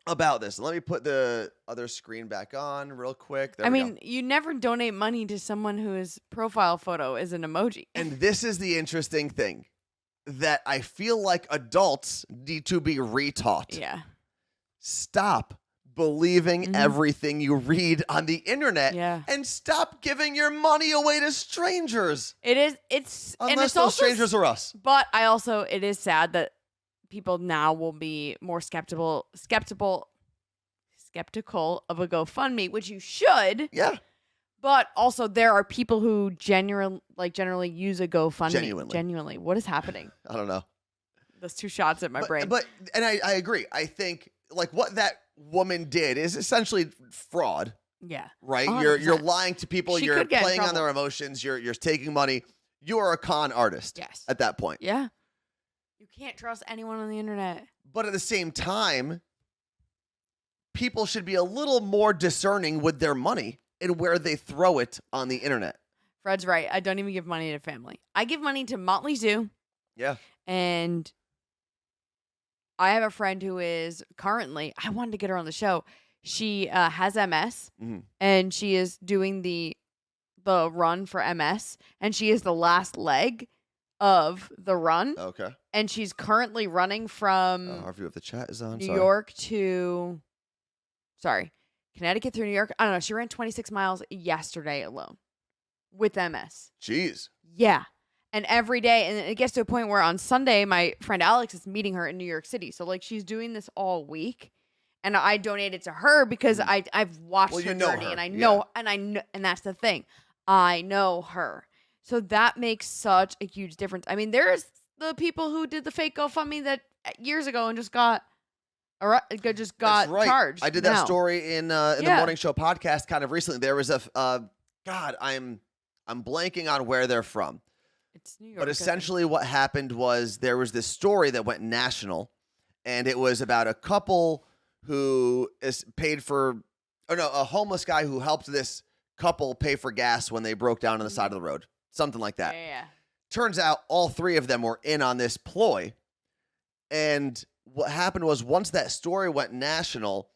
about this. Let me put the other screen back on real quick. There I we go. mean, you never donate money to someone whose profile photo is an emoji. And this is the interesting thing that I feel like adults need to be retaught. Yeah. Stop believing everything you read on the internet Yeah. and stop giving your money away to strangers. It is. It's and Unless it's those also strangers are us. But it is sad that people now will be more skeptical of a GoFundMe, which you should. Yeah. But also, there are people who generally use a GoFundMe. Genuinely. What is happening? I don't know. Those two shots at my brain. But I agree. I think like what that woman did is essentially fraud, yeah. right? 100%. You're lying to people. She You're could get in playing on trouble. their emotions. You're taking money. You are a con artist. Yes. At that point. Yeah. You can't trust anyone on the internet. But at the same time, people should be a little more discerning with their money and where they throw it on the internet. Fred's right. I don't even give money to family. I give money to Motley Zoo. Yeah. And I have a friend who is currently, I wanted to get her on the show. She has MS and she is doing the run for MS, and she is the last leg of the run. Okay. And she's currently running from Our view of the chat is on. New Sorry. York to Connecticut through New York. I don't know. She ran 26 miles yesterday alone with MS. Jeez. Yeah. And every day, and it gets to a point where on Sunday, my friend Alex is meeting her in New York City. So, like, she's doing this all week. And I donated to her because I've watched her journey. Her. And I know, and that's the thing. I know her. So that makes such a huge difference. I mean, there's the people who did the fake GoFundMe that years ago and just got That's right. charged. I did that now. story in the morning show podcast kind of recently. There was God, I'm blanking on where they're from. It's New York. But essentially what happened was there was this story that went national, and it was about a couple who is paid for, a homeless guy who helped this couple pay for gas when they broke down on the side of the road. Something like that. Yeah. Turns out all three of them were in on this ploy. And what happened was once that story went national,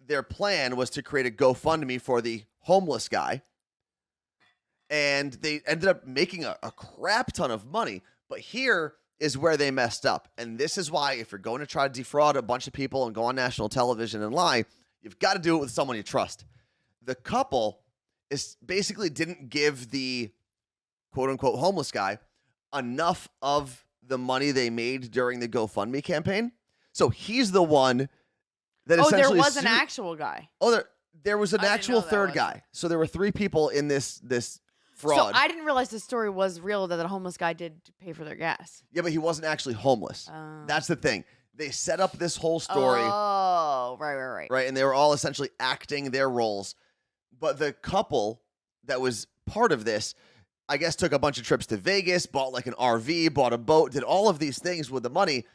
their plan was to create a GoFundMe for the homeless guy. And they ended up making a crap ton of money. But here is where they messed up. And this is why if you're going to try to defraud a bunch of people and go on national television and lie, you've got to do it with someone you trust. The couple basically didn't give the quote-unquote homeless guy enough of the money they made during the GoFundMe campaign. So he's the one that essentially... there was an actual guy. Oh, there was an I didn't actual know that third was- guy. So there were three people in this fraud. So I didn't realize the story was real, that the homeless guy did pay for their gas. Yeah, but he wasn't actually homeless. Oh. That's the thing. They set up this whole story. Oh, right. Right, and they were all essentially acting their roles. But the couple that was part of this, I guess, took a bunch of trips to Vegas, bought like an RV, bought a boat, did all of these things with the money.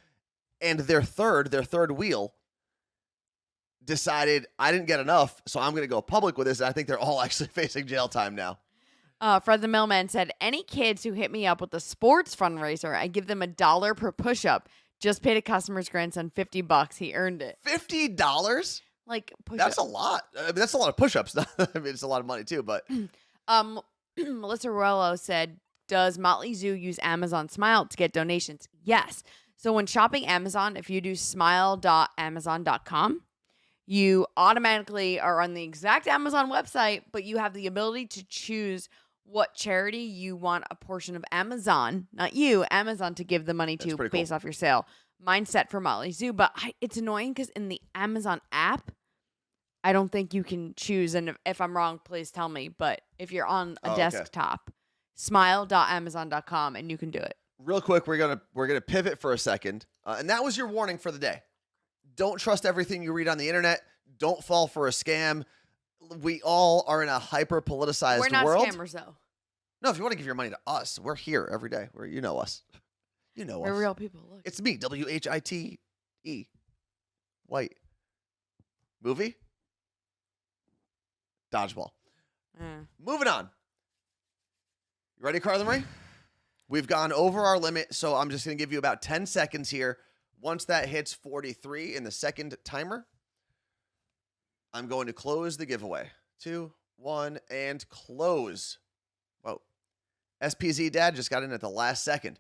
And their third wheel decided, I didn't get enough, so I'm going to go public with this. And I think they're all actually facing jail time now. Fred the Mailman said, any kids who hit me up with a sports fundraiser, I give them $1 per push-up. Just paid a customer's grandson $50. He earned it. $50? Like, push That's up. a lot. I mean, that's a lot of push-ups. I mean, it's a lot of money too, but Melissa Ruello said, does Motley Zoo use Amazon Smile to get donations? Yes. So when shopping Amazon, if you do smile.amazon.com, you automatically are on the exact Amazon website, but you have the ability to choose what charity you want a portion of Amazon, not you, Amazon, to give the money That's to pretty based cool. off your sale. Mine's set for Motley Zoo, but it's annoying because in the Amazon app, I don't think you can choose. And if I'm wrong, please tell me. But if you're on a okay. desktop, smile.amazon.com and you can do it. real quick, we're gonna pivot for a second, and that was your warning for the day. Don't trust everything you read on the internet. Don't fall for a scam. We all are in a hyper politicized We're not world. scammers, though. No, if you want to give your money to us, we're here every day. You know us. You know We're us. real people. Look. It's me, WHITE. White. Movie? Dodgeball. Moving on. You ready, Carla Marie? We've gone over our limit, so I'm just going to give you about 10 seconds here. Once that hits 43 in the second timer, I'm going to close the giveaway. 2, 1, and close. Whoa. SPZ Dad just got in at the last second.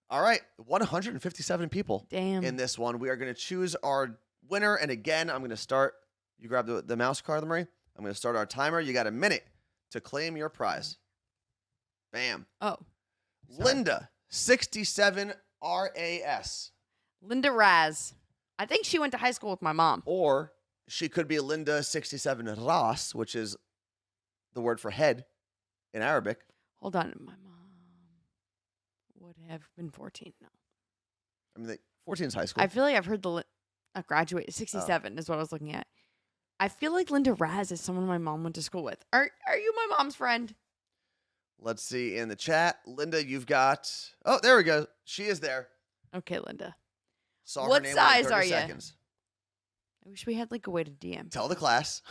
All right, 157 people Damn. in this one. We are going to choose our winner, and again, I'm going to start You grab the mouse card, Marie. I'm going to start our timer. You got a minute to claim your prize. Bam. Oh, sorry. Linda, 67 RAS. Linda Raz. I think she went to high school with my mom. Or she could be Linda, 67 Ras, which is the word for head in Arabic. Hold on. My mom would have been 14. No. I mean, 14 is high school. I feel like I've heard graduate. 67 is what I was looking at. I feel like Linda Raz is someone my mom went to school with. Are you my mom's friend? Let's see in the chat. Linda, you've got... Oh, there we go. She is there. Okay, Linda. Saw her What name size within 30 are you? seconds. I wish we had like a way to DM. Tell the class.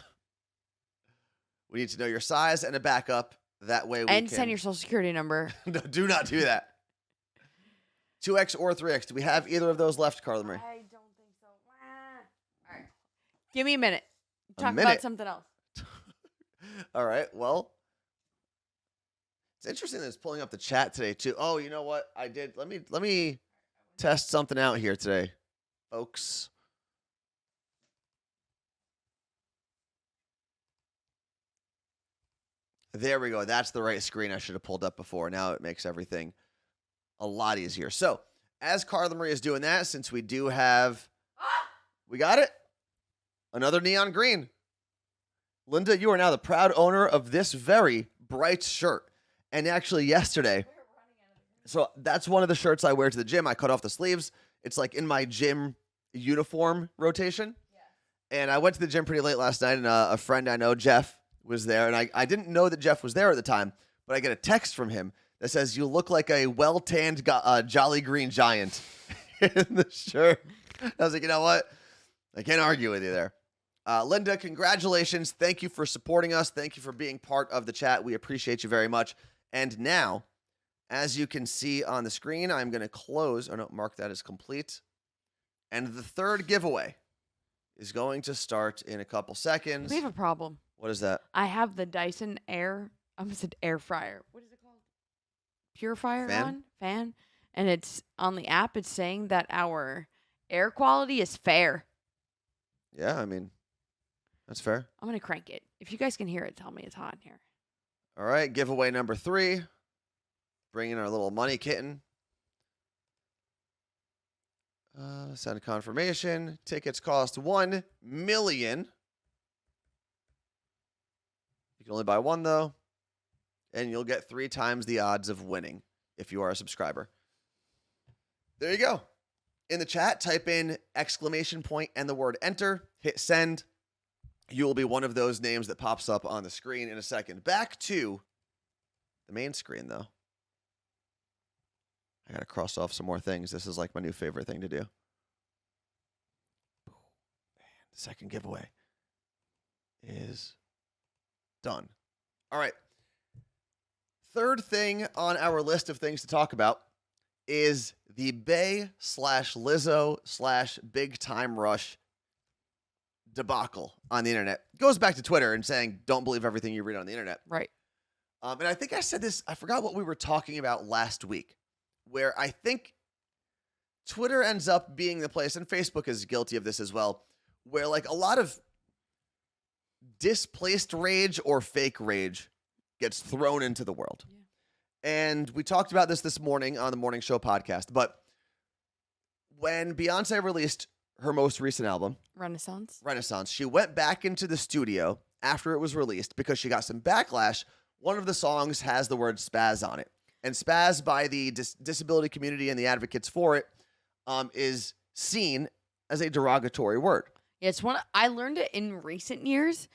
We need to know your size and a backup. That way we can... And send your social security number. No, do not do that. 2X or 3X. Do we have either of those left, Carla Marie? I don't think so. All right. Give me a minute. Talk minute? about something else. All right. Well, it's interesting that it's pulling up the chat today too. Oh, you know what? I did. Let me test something out here today, folks. There we go. That's the right screen I should have pulled up before. Now it makes everything a lot easier. So, as Carla Marie is doing that, since we do have... We got it? Another neon green. Linda, you are now the proud owner of this very bright shirt. And actually yesterday, so that's one of the shirts I wear to the gym. I cut off the sleeves. It's like in my gym uniform rotation. And I went to the gym pretty late last night, and a friend I know, Jeff, was there. And I didn't know that Jeff was there at the time, but I get a text from him that says, "You look like a well-tanned Jolly Green Giant," in the shirt. I was like, you know what? I can't argue with you there. Linda, congratulations. Thank you for supporting us. Thank you for being part of the chat. We appreciate you very much. And now, as you can see on the screen, I'm going to close. Oh, no, mark that as complete. And the third giveaway is going to start in a couple seconds. We have a problem. What is that? I have the Dyson I almost said air fryer. What is it called? Purifier Fan? Fan. And it's on the app. It's saying that our air quality is fair. Yeah, I mean, that's fair. I'm going to crank it. If you guys can hear it, tell me it's hot in here. All right, giveaway number 3. Bring in our little money kitten. Send a confirmation. Tickets cost $1 million. You can only buy one, though. And you'll get 3 times the odds of winning if you are a subscriber. There you go. In the chat, type in exclamation point and the word enter. Hit send. You will be one of those names that pops up on the screen in a second. Back to the main screen, though. I got to cross off some more things. This is like my new favorite thing to do. The second giveaway is done. All right. Third thing on our list of things to talk about is the Bey/Lizzo/Big Time Rush debacle on the internet. It goes back to Twitter and saying, don't believe everything you read on the internet. Right. And I think I said this, I forgot what we were talking about last week, where I think Twitter ends up being the place, and Facebook is guilty of this as well, where like a lot of displaced rage or fake rage gets thrown into the world. Yeah. And we talked about this morning on the Morning Show podcast, but when Beyonce released her most recent album, Renaissance, she went back into the studio after it was released because she got some backlash. One of the songs has the word spaz on it. And spaz by the disability community and the advocates for it is seen as a derogatory word. Yeah, it's I learned it in recent years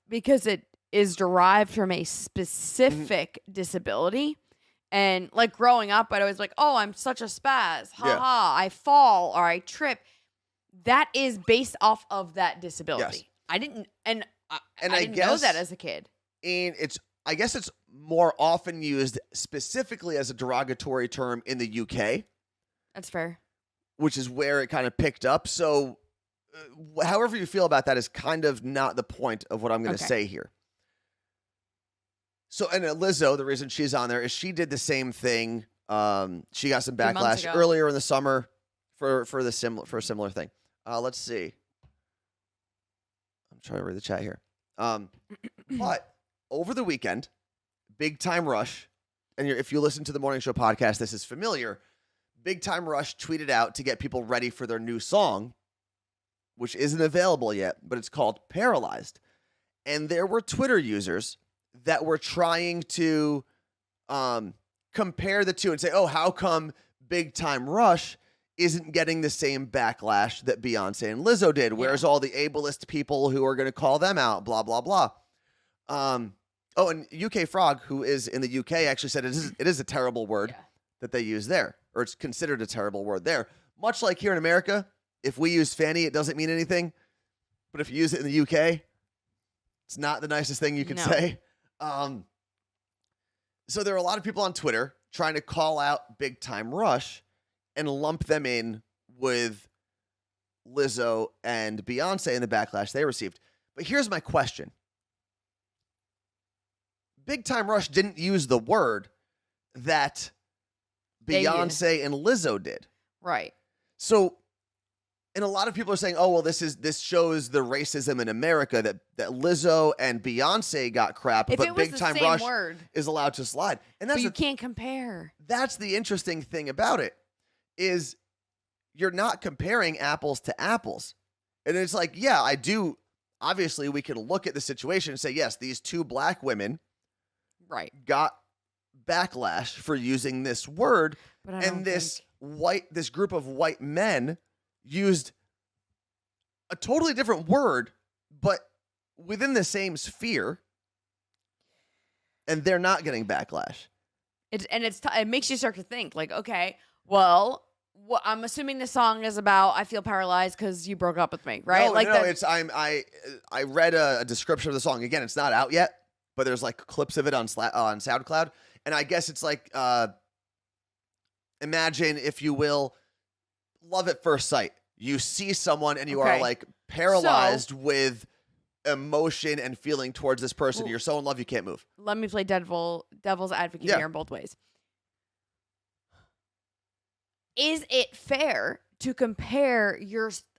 because it is derived from a specific disability. And like growing up, I'd always like, oh, I'm such a spaz. Ha Yeah. ha, I fall or I trip. That is based off of that disability. Yes. I didn't And I I didn't know guess- that as a kid. And I guess it's more often used specifically as a derogatory term in the UK, That's fair. which is where it kind of picked up. So however you feel about that is kind of not the point of what I'm going to Okay. say here. So, and Lizzo, the reason she's on there is she did the same thing. She got some Few months backlash ago. earlier in the summer for a similar thing. Let's see. I'm trying to read the chat here. But over the weekend, Big Time Rush, and if you listen to the morning show podcast, this is familiar. Big Time Rush tweeted out to get people ready for their new song, which isn't available yet, but it's called Paralyzed. And there were Twitter users that were trying to compare the two and say, oh, how come Big Time Rush isn't getting the same backlash that Beyonce and Lizzo did? Where's all the ableist people who are going to call them out? Blah, blah, blah. Oh, and UK Frog, who is in the UK, actually said it is a terrible word that they use there, or it's considered a terrible word there. Much like here in America, if we use fanny, it doesn't mean anything. But if you use it in the UK, it's not the nicest thing you can say. So there are a lot of people on Twitter trying to call out Big Time Rush and lump them in with Lizzo and Beyonce and the backlash they received. But here's my question. Big Time Rush didn't use the word that Beyonce and Lizzo did. Right. So, and a lot of people are saying, oh, well, this shows the racism in America that Lizzo and Beyonce got crap, If but it was Big the Time same Rush word, is allowed to slide. And that's but you can't compare. That's the interesting thing about it, is you're not comparing apples to apples. And it's like, yeah, I do. Obviously, we can look at the situation and say, yes, these two black women got backlash for using this word, and this group of white men used a totally different word, but within the same sphere, and they're not getting backlash. It makes you start to think, like, okay, well, I'm assuming the song is about I feel paralyzed because you broke up with me, right? I read a description of the song. Again, it's not out yet, but there's like clips of it on SoundCloud, and I guess it's like imagine, if you will, love at first sight. You see someone and you are like paralyzed with emotion and feeling towards this person. You're so in love you can't move. Let me play devil's advocate here in both ways. Is it fair to compare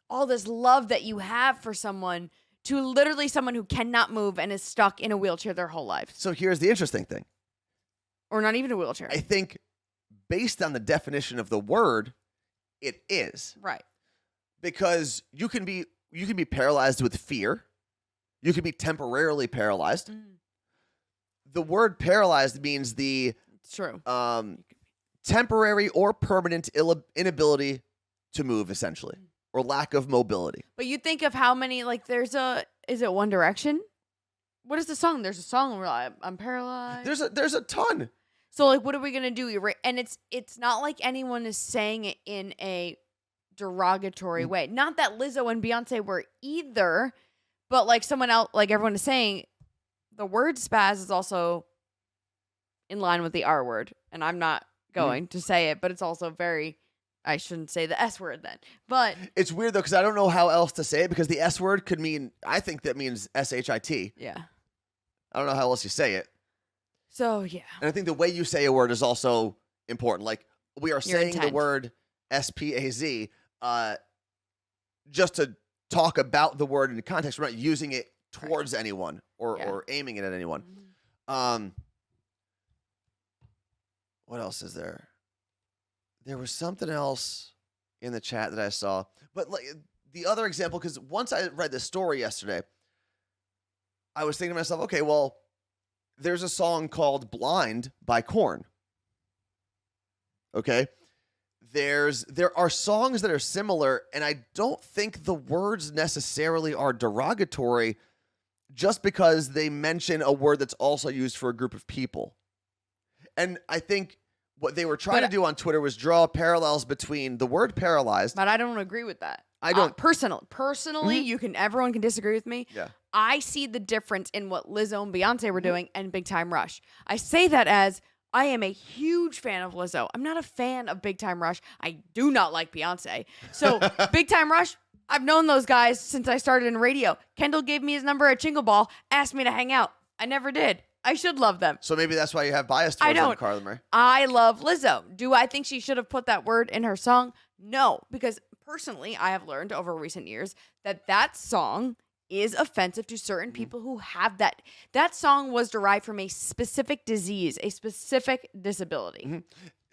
all this love that you have for someone to literally someone who cannot move and is stuck in a wheelchair their whole life? So here's the interesting thing. Or not even a wheelchair. I think based on the definition of the word, it is. Right. Because you can be paralyzed with fear. You can be temporarily paralyzed. The word paralyzed means the temporary or permanent inability to move, essentially, or lack of mobility. But you think of how many, like, is it One Direction? What is the song? There's a song where I'm paralyzed. There's a ton. So, like, what are we gonna do? And it's not like anyone is saying it in a derogatory way. Not that Lizzo and Beyonce were either, but like someone else, like everyone is saying, the word spaz is also in line with the R word, and I'm not going to say it, but it's also I shouldn't say the S word then. But it's weird though, because I don't know how else to say it, because the S word could mean, I think that means SHIT. Yeah. I don't know how else you say it. So, yeah. And I think the way you say a word is also important. Like, we are saying intent. the word SPAZ just to talk about the word in context. We're not using it towards anyone or aiming it at anyone. What else is there? There was something else in the chat that I saw. But like the other example, because once I read this story yesterday, I was thinking to myself, okay, well, there's a song called Blind by Korn. Okay? There are songs that are similar, and I don't think the words necessarily are derogatory just because they mention a word that's also used for a group of people. And I think what they were trying to do on Twitter was draw parallels between the word paralyzed. But I don't agree with that. I don't. Personally, everyone can disagree with me. Yeah. I see the difference in what Lizzo and Beyonce were doing and Big Time Rush. I say that as I am a huge fan of Lizzo. I'm not a fan of Big Time Rush. I do not like Beyonce. So Big Time Rush, I've known those guys since I started in radio. Kendall gave me his number at Jingle Ball, asked me to hang out. I never did. I should love them. So maybe that's why you have bias towards them, Carla Marie. I love Lizzo. Do I think she should have put that word in her song? No, because personally, I have learned over recent years that song is offensive to certain people who have that. That song was derived from a specific disease, a specific disability.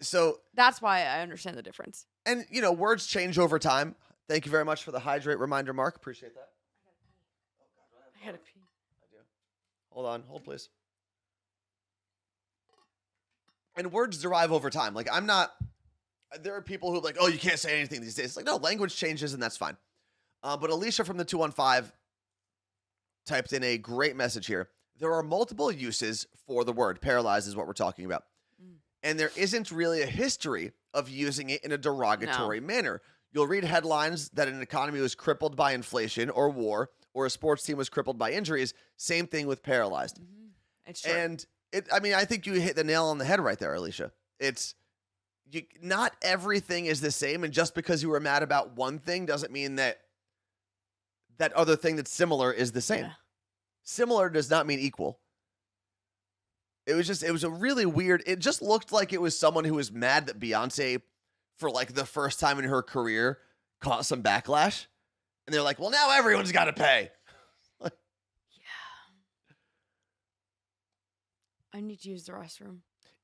So, That's why I understand the difference. and words change over time. Thank you very much for the hydrate reminder, Mark. Appreciate that. I gotta pee. I do. Hold on. Hold, please. And words derive over time. Like, there are people who are like, oh, you can't say anything these days. It's like, no, language changes, and that's fine. But Alicia from the 215 typed in a great message here. There are multiple uses for the word. Paralyzed is what we're talking about. And there isn't really a history of using it in a derogatory manner. You'll read headlines that an economy was crippled by inflation or war, or a sports team was crippled by injuries. Same thing with paralyzed. It's true. And I think you hit the nail on the head right there, Alicia. Not everything is the same, and just because you were mad about one thing doesn't mean that other thing that's similar is the same. Yeah. Similar does not mean equal. It was a really weird, it just looked like it was someone who was mad that Beyonce, for like the first time in her career, caught some backlash. And they're like, well, now everyone's got to pay. I need to use the restroom.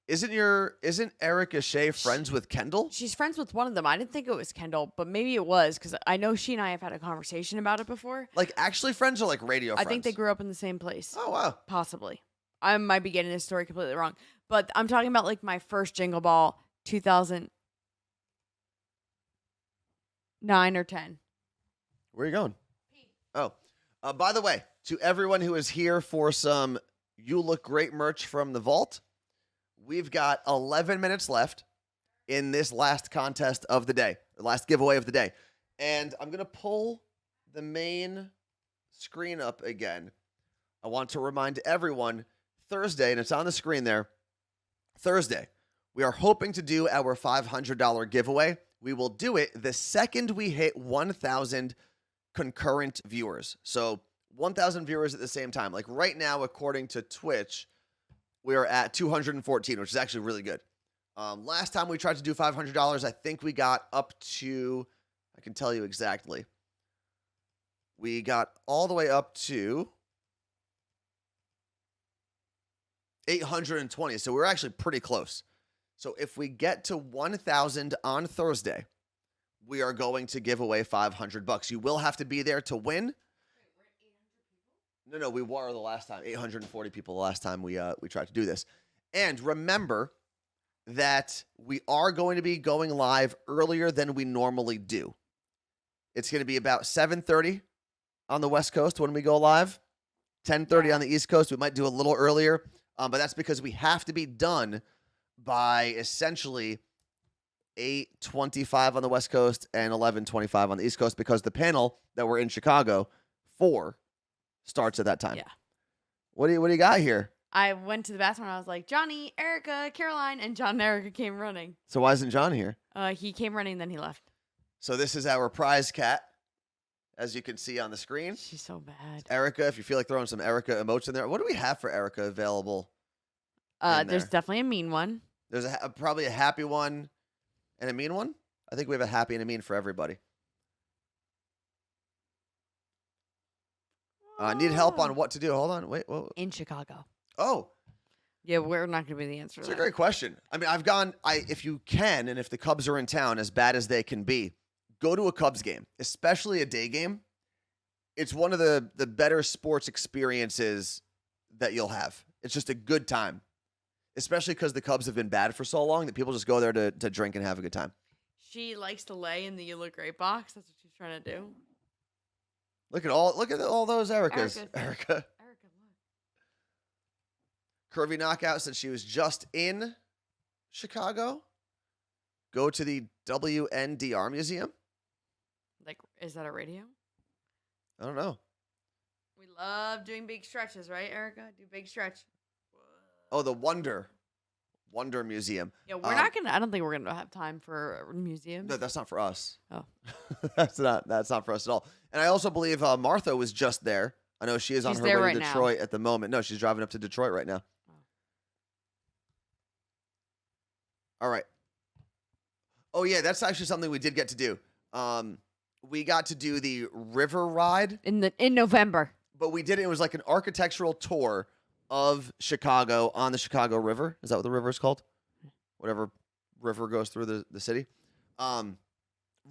Isn't Erica Shea friends with Kendall? She's friends with one of them. I didn't think it was Kendall, but maybe it was, because I know she and I have had a conversation about it before. Like actually friends or like radio friends? I think they grew up in the same place. Oh, wow. Possibly. I might be getting this story completely wrong. But I'm talking about like my first Jingle Ball 2009 or 10. Where are you going? Oh, by the way, to everyone who is here for some You Look Great merch from the vault, we've got 11 minutes left in this last contest of the day, the last giveaway of the day. And I'm going to pull the main screen up again. I want to remind everyone, Thursday, and it's on the screen there, Thursday, we are hoping to do our $500 giveaway. We will do it the second we hit 1,000 concurrent viewers. So 1,000 viewers at the same time. Like right now, according to Twitch, we are at 214, which is actually really good. Last time we tried to do $500, I think we got up to, I can tell you exactly. We got all the way up to 820. So we're actually pretty close. So if we get to 1,000 on Thursday, we are going to give away $500. You will have to be there to win. No, we were the last time. 840 people the last time we tried to do this. And remember that we are going to be going live earlier than we normally do. It's going to be about 7:30 on the West Coast when we go live. 10:30 on the East Coast. We might do a little earlier, but that's because we have to be done by essentially 8:25 on the West Coast and 11:25 on the East Coast, because the panel that we're in Chicago for starts at that time. Yeah. What do you got here? I went to the bathroom and I was like, Johnny, Erica, Caroline, and John and Erica came running. So why isn't John here? He came running, then he left. So this is our prize cat, as you can see on the screen. She's so bad. Erica, if you feel like throwing some Erica emotes in there. What do we have for Erica available? in There's there? definitely a mean one. There's probably a happy one and a mean one. I think we have a happy and a mean for everybody. Need help on what to do. Hold on. Wait. Whoa. In Chicago. Oh, Yeah, we're not going to be the answer it's to a that. great question. I mean, if you can, and if the Cubs are in town, as bad as they can be, go to a Cubs game, especially a day game. It's one of the better sports experiences that you'll have. It's just a good time, especially because the Cubs have been bad for so long that people just go there to drink and have a good time. She likes to lay in the You Look Great box. That's what she's trying to do. Look at all those Ericas. Erica. Erica. Erica, look. Curvy Knockout said she was just in Chicago. Go to the WNDR Museum. Like, is that a radio? I don't know. We love doing big stretches, right, Erica? Do big stretch. Oh, the Wonder Museum. Yeah, we're not gonna. I don't think we're gonna have time for museums. No, that's not for us. Oh. that's not for us at all. And I also believe Martha was just there. I know she is on She's her there way right to now. Detroit at the moment. No, she's driving up to Detroit right now. Oh. All right. Oh yeah, that's actually something we did get to do. we got to do the river ride, in November. but we did it. It was like an architectural tour of Chicago on the Chicago River. Is that what the river is called? Whatever river goes through the city.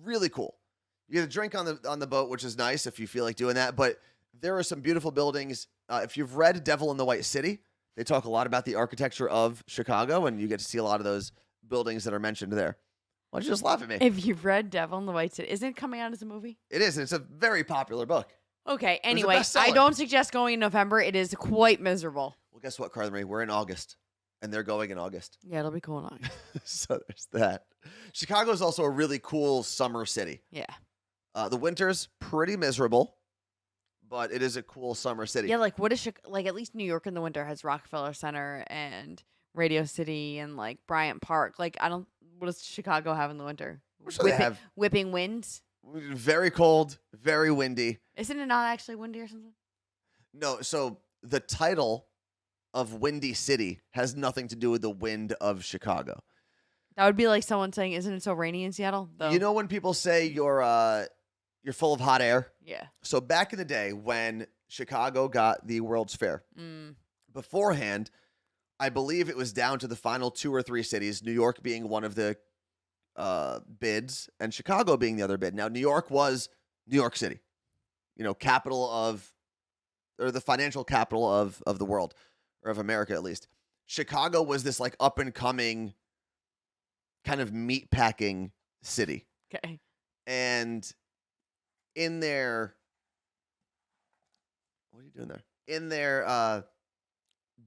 Really cool. You get a drink on the boat, which is nice if you feel like doing that. But there are some beautiful buildings. If you've read Devil in the White City, they talk a lot about the architecture of Chicago, and you get to see a lot of those buildings that are mentioned there. Why don't you just laugh at me? If you've read Devil in the White City, isn't it coming out as a movie? It is, and it's a very popular book. Okay, a anyway, I bestseller. don't suggest going in November. It is quite miserable. Well, guess what, Carla Marie? We're in August, and they're going in August. Yeah, it'll be cool in August. So there's that. Chicago is also a really cool summer city. Yeah. The winter's pretty miserable, but it is a cool summer city. Yeah, like what is like at least New York in the winter has Rockefeller Center and Radio City and like Bryant Park. Like what does Chicago have in the winter? I'm sure they have whipping winds. very cold, very windy. Isn't it not actually windy or something? No, so the title of Windy City has nothing to do with the wind of Chicago. That would be like someone saying, "Isn't it so rainy in Seattle?" Though. You know when people say you're full of hot air? Yeah. So back in the day when Chicago got the World's Fair, beforehand, I believe it was down to the final 2 or 3 cities, New York being one of the bids and Chicago being the other bid. Now, New York was New York City, capital of, or the financial capital of the world, or of America at least. Chicago was this like up and coming kind of meat packing city. Okay. And in their, what are you doing there? In their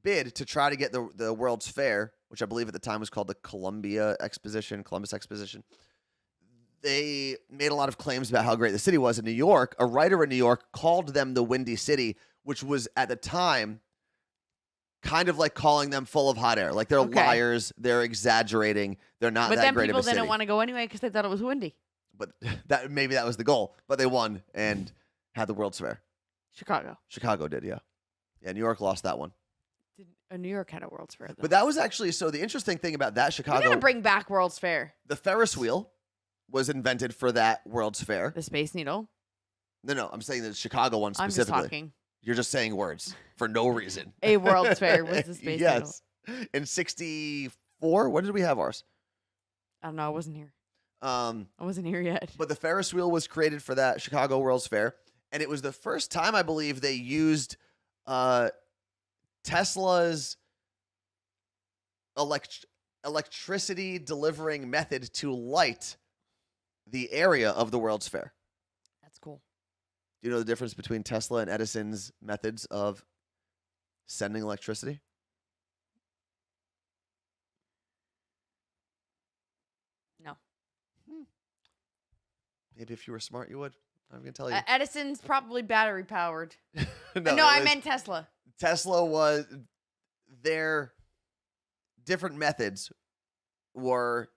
bid to try to get the World's Fair, which I believe at the time was called the Columbus Exposition, they made a lot of claims about how great the city was in New York. A writer in New York called them the Windy City, which was at the time kind of like calling them full of hot air. Like they're liars, they're exaggerating, they're not But that then great of people a city. didn't want to go anyway because they thought it was windy. But maybe that was the goal. But they won and had the World's Fair. Chicago. Chicago did, yeah. Yeah, New York lost that one. New York had a World's Fair, though. But that was actually, so the interesting thing about that we Chicago, gotta bring back World's Fair. the Ferris wheel was invented for that World's Fair. The Space Needle. No, I'm saying the Chicago one I'm just specifically. talking. You're just saying words for no reason. A World's Fair was the Space Needle. Yes. In 64, when did we have ours? I don't know. I wasn't here. I I wasn't here yet. But the Ferris wheel was created for that Chicago World's Fair, and it was the first time I believe they used Tesla's electricity delivering method to light the area of the World's Fair. That's cool. Do you know the difference between Tesla and Edison's methods of sending electricity? No. Maybe if you were smart, you would. I'm going to tell you. Edison's probably battery powered. No, No, I it was- meant Tesla. Tesla was, their different methods were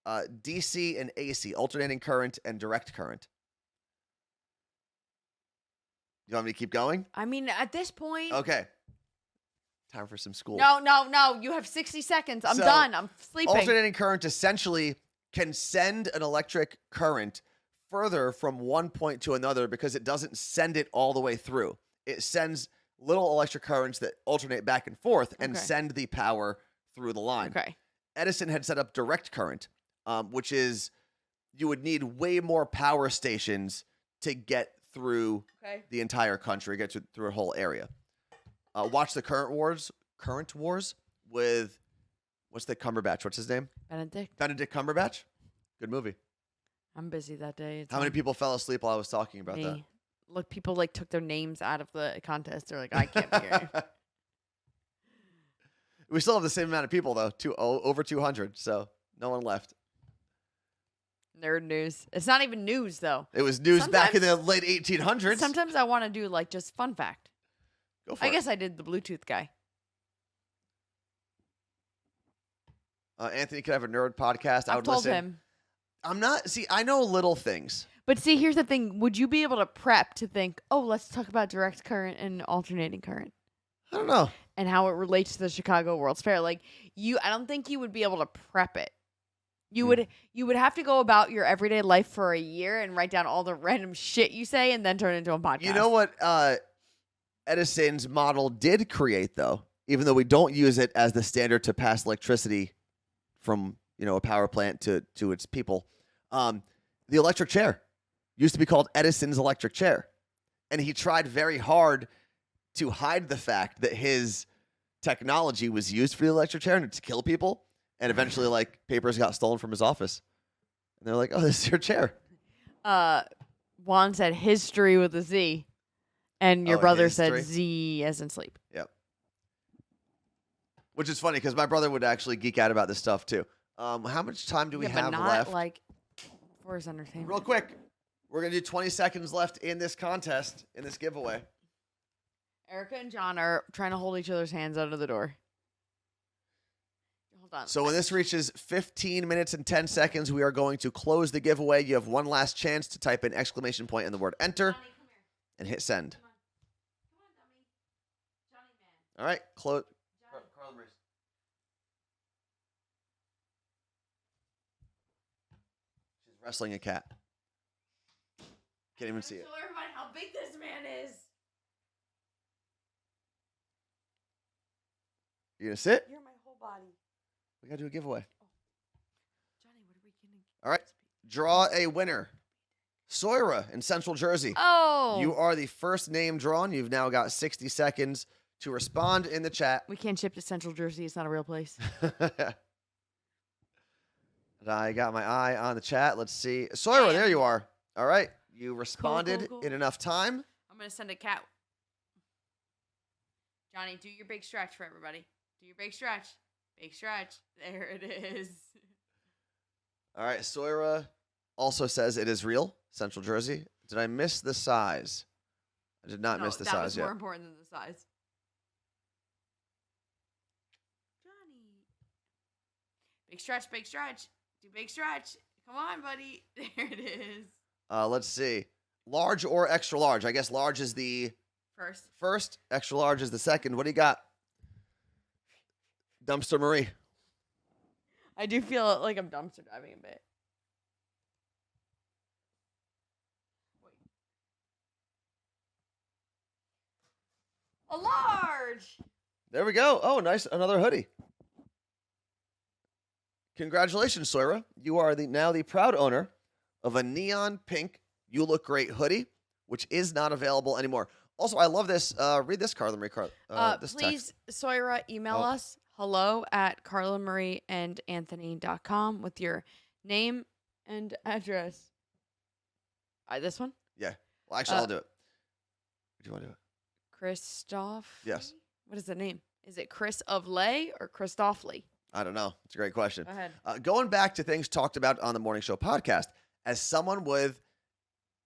DC and AC, alternating current and direct current. You want me to keep going? I mean, at this point. Okay. Time for some school. No. You have 60 seconds. I'm So, done. I'm sleeping. Alternating current essentially can send an electric current further from one point to another because it doesn't send it all the way through. It sends little electric currents that alternate back and forth and Okay. send the power through the line. Okay. Edison had set up direct current, which is you would need way more power stations to get through Okay. the entire country, get through a whole area. Watch the Current Wars with, what's the Cumberbatch? What's his name? Benedict Cumberbatch. Good movie. I'm busy that day. It's How many on people fell asleep while I was talking about that? me. Look, people like took their names out of the contest. They're like, I can't be here. We still have the same amount of people though, over 200. So no one left. Nerd news. It's not even news though. It was news back in the Sometimes- late 1800s. Sometimes I want to do like just fun fact. Go for I it. guess I did the Bluetooth guy. Anthony could have a nerd podcast. I I've would told listen. him. I'm not. See, I know little things. But see, here's the thing. Would you be able to prep to think, oh, let's talk about direct current and alternating current I don't know. and how it relates to the Chicago World's Fair? Like I don't think you would be able to prep it. You would have to go about your everyday life for a year and write down all the random shit you say and then turn it into a podcast. You know what Edison's model did create, though, even though we don't use it as the standard to pass electricity from, a power plant to its people. The electric chair used to be called Edison's electric chair. And he tried very hard to hide the fact that his technology was used for the electric chair and to kill people. And eventually, papers got stolen from his office. And they're like, oh, this is your chair. Juan said history with a Z. And your Oh, brother history? said Z as in sleep. Yep. Which is funny because my brother would actually geek out about this stuff too. How much time do we have but not left? for his entertainment. Real quick. We're going to do 20 seconds left in this contest, in this giveaway. Erica and John are trying to hold each other's hands out of the door. Hold on. So when this reaches 15 minutes and 10 seconds, we are going to close the giveaway. You have one last chance to type in exclamation point in the word enter Johnny, come here. and hit send. Come on, dummy. Johnny, man. All right, close. Johnny. She's wrestling a cat. Can't even see it. Show everybody how big this man is. You gonna sit? You're my whole body. We gotta do a giveaway. Johnny, what are we getting? All right, draw a winner. Soira in Central Jersey. Oh. You are the first name drawn. You've now got 60 seconds to respond in the chat. We can't ship to Central Jersey. It's not a real place. I got my eye on the chat. Let's see. Soira, there you are. All right. You responded cool. in enough time. I'm going to send a cat. Johnny, do your big stretch for everybody. Do your big stretch. Big stretch. There it is. All right. Soira also says it is real. Central Jersey. Did I miss the size? I did not miss the that size was yet. more important than the size. Johnny. Big stretch, big stretch. Do big stretch. Come on, buddy. There it is. Let's see. Large or extra large? I guess large is the first. Extra large is the second. What do you got? Dumpster Marie. I do feel like I'm dumpster diving a bit. A large. There we go. Oh, nice. Another hoodie. Congratulations, Soira. You are now the proud owner of a neon pink You Look Great hoodie, which is not available anymore. Also, I love this. Read this, Carla Marie. This Please, text. Soira, email Oh. us hello@carlamarieandanthony.com with your name and address. This one? Yeah. Well, actually, I'll do it. Do you want to do it? Christoph? Yes. What is the name? Is it Chris of Lay or Christoph Lee? I don't know. It's a great question. Go ahead. Going back to things talked about on the morning show podcast, as someone with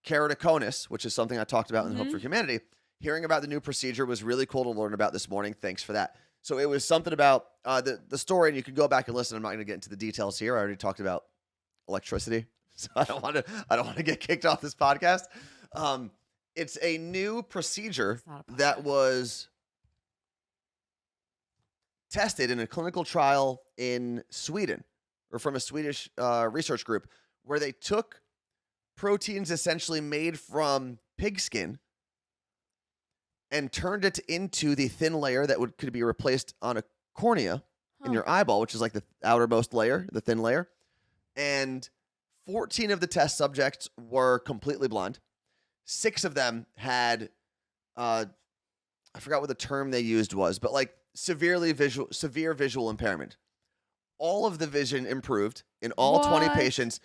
keratoconus, which is something I talked about in Hope for Humanity, hearing about the new procedure was really cool to learn about this morning. Thanks for that. So it was something about the story, and you can go back and listen. I'm not going to get into the details here. I already talked about electricity, so I don't want to get kicked off this podcast. It's a new procedure that was tested in a clinical trial in Sweden, or from a Swedish research group, where they took proteins essentially made from pig skin and turned it into the thin layer that could be replaced on a cornea in your eyeball, which is like the outermost layer, the thin layer. And 14 of the test subjects were completely blind. 6 of them had, I forgot what the term they used was, but like severe visual impairment. All of the vision improved in all 20 What? patients.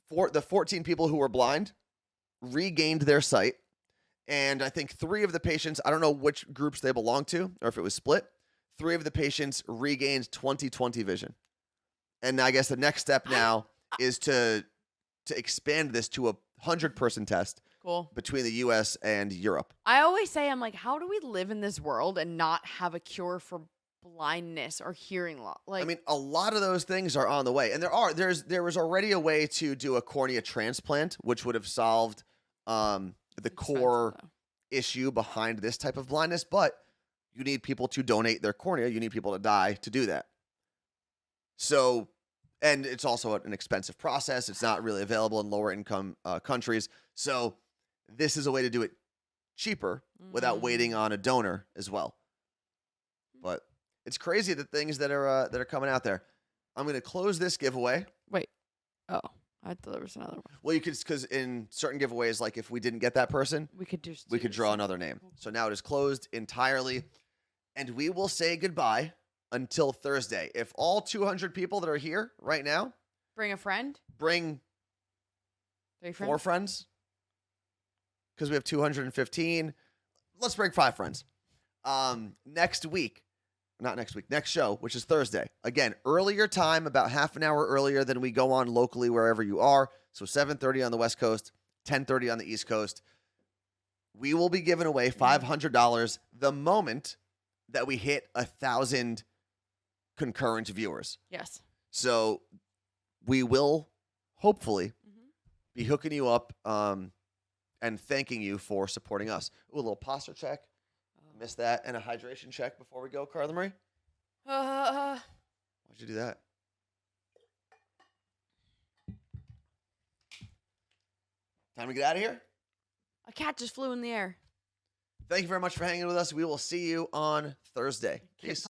The 14 people who were blind regained their sight. And I think 3 of the patients, I don't know which groups they belong to or if it was split, 3 of the patients regained 20/20 vision. And I guess the next step now is to expand this to a 100-person test Cool. between the U.S. and Europe. I always say, I'm like, how do we live in this world and not have a cure for blindness or hearing loss? Like, I mean, a lot of those things are on the way, and there was already a way to do a cornea transplant, which would have solved the core issue behind this type of blindness. But you need people to donate their cornea. You need people to die to do that. So And it's also an expensive process. It's not really available in lower income countries. So this is a way to do it cheaper without waiting on a donor as well. But it's crazy the things that are coming out there. I'm going to close this giveaway. Wait. Oh, I thought there was another one. Well, you could, because in certain giveaways, like if we didn't get that person, We could just. we do could this. draw another name. So now it is closed entirely, and we will say goodbye until Thursday. If all 200 people that are here right now Bring a friend. bring 3 friends. 4 friends, because we have 215, let's bring 5 friends. Next show, which is Thursday. Again, earlier time, about half an hour earlier than we go on locally wherever you are. So 7:30 on the West Coast, 10:30 on the East Coast. We will be giving away $500 the moment that we hit 1,000 concurrent viewers. Yes. So we will hopefully Mhm. be hooking you up and thanking you for supporting us. Ooh, a little posture check. Missed that. And a hydration check before we go, Carla Marie. Why'd you do that? Time to get out of here. A cat just flew in the air. Thank you very much for hanging with us. We will see you on Thursday. Peace.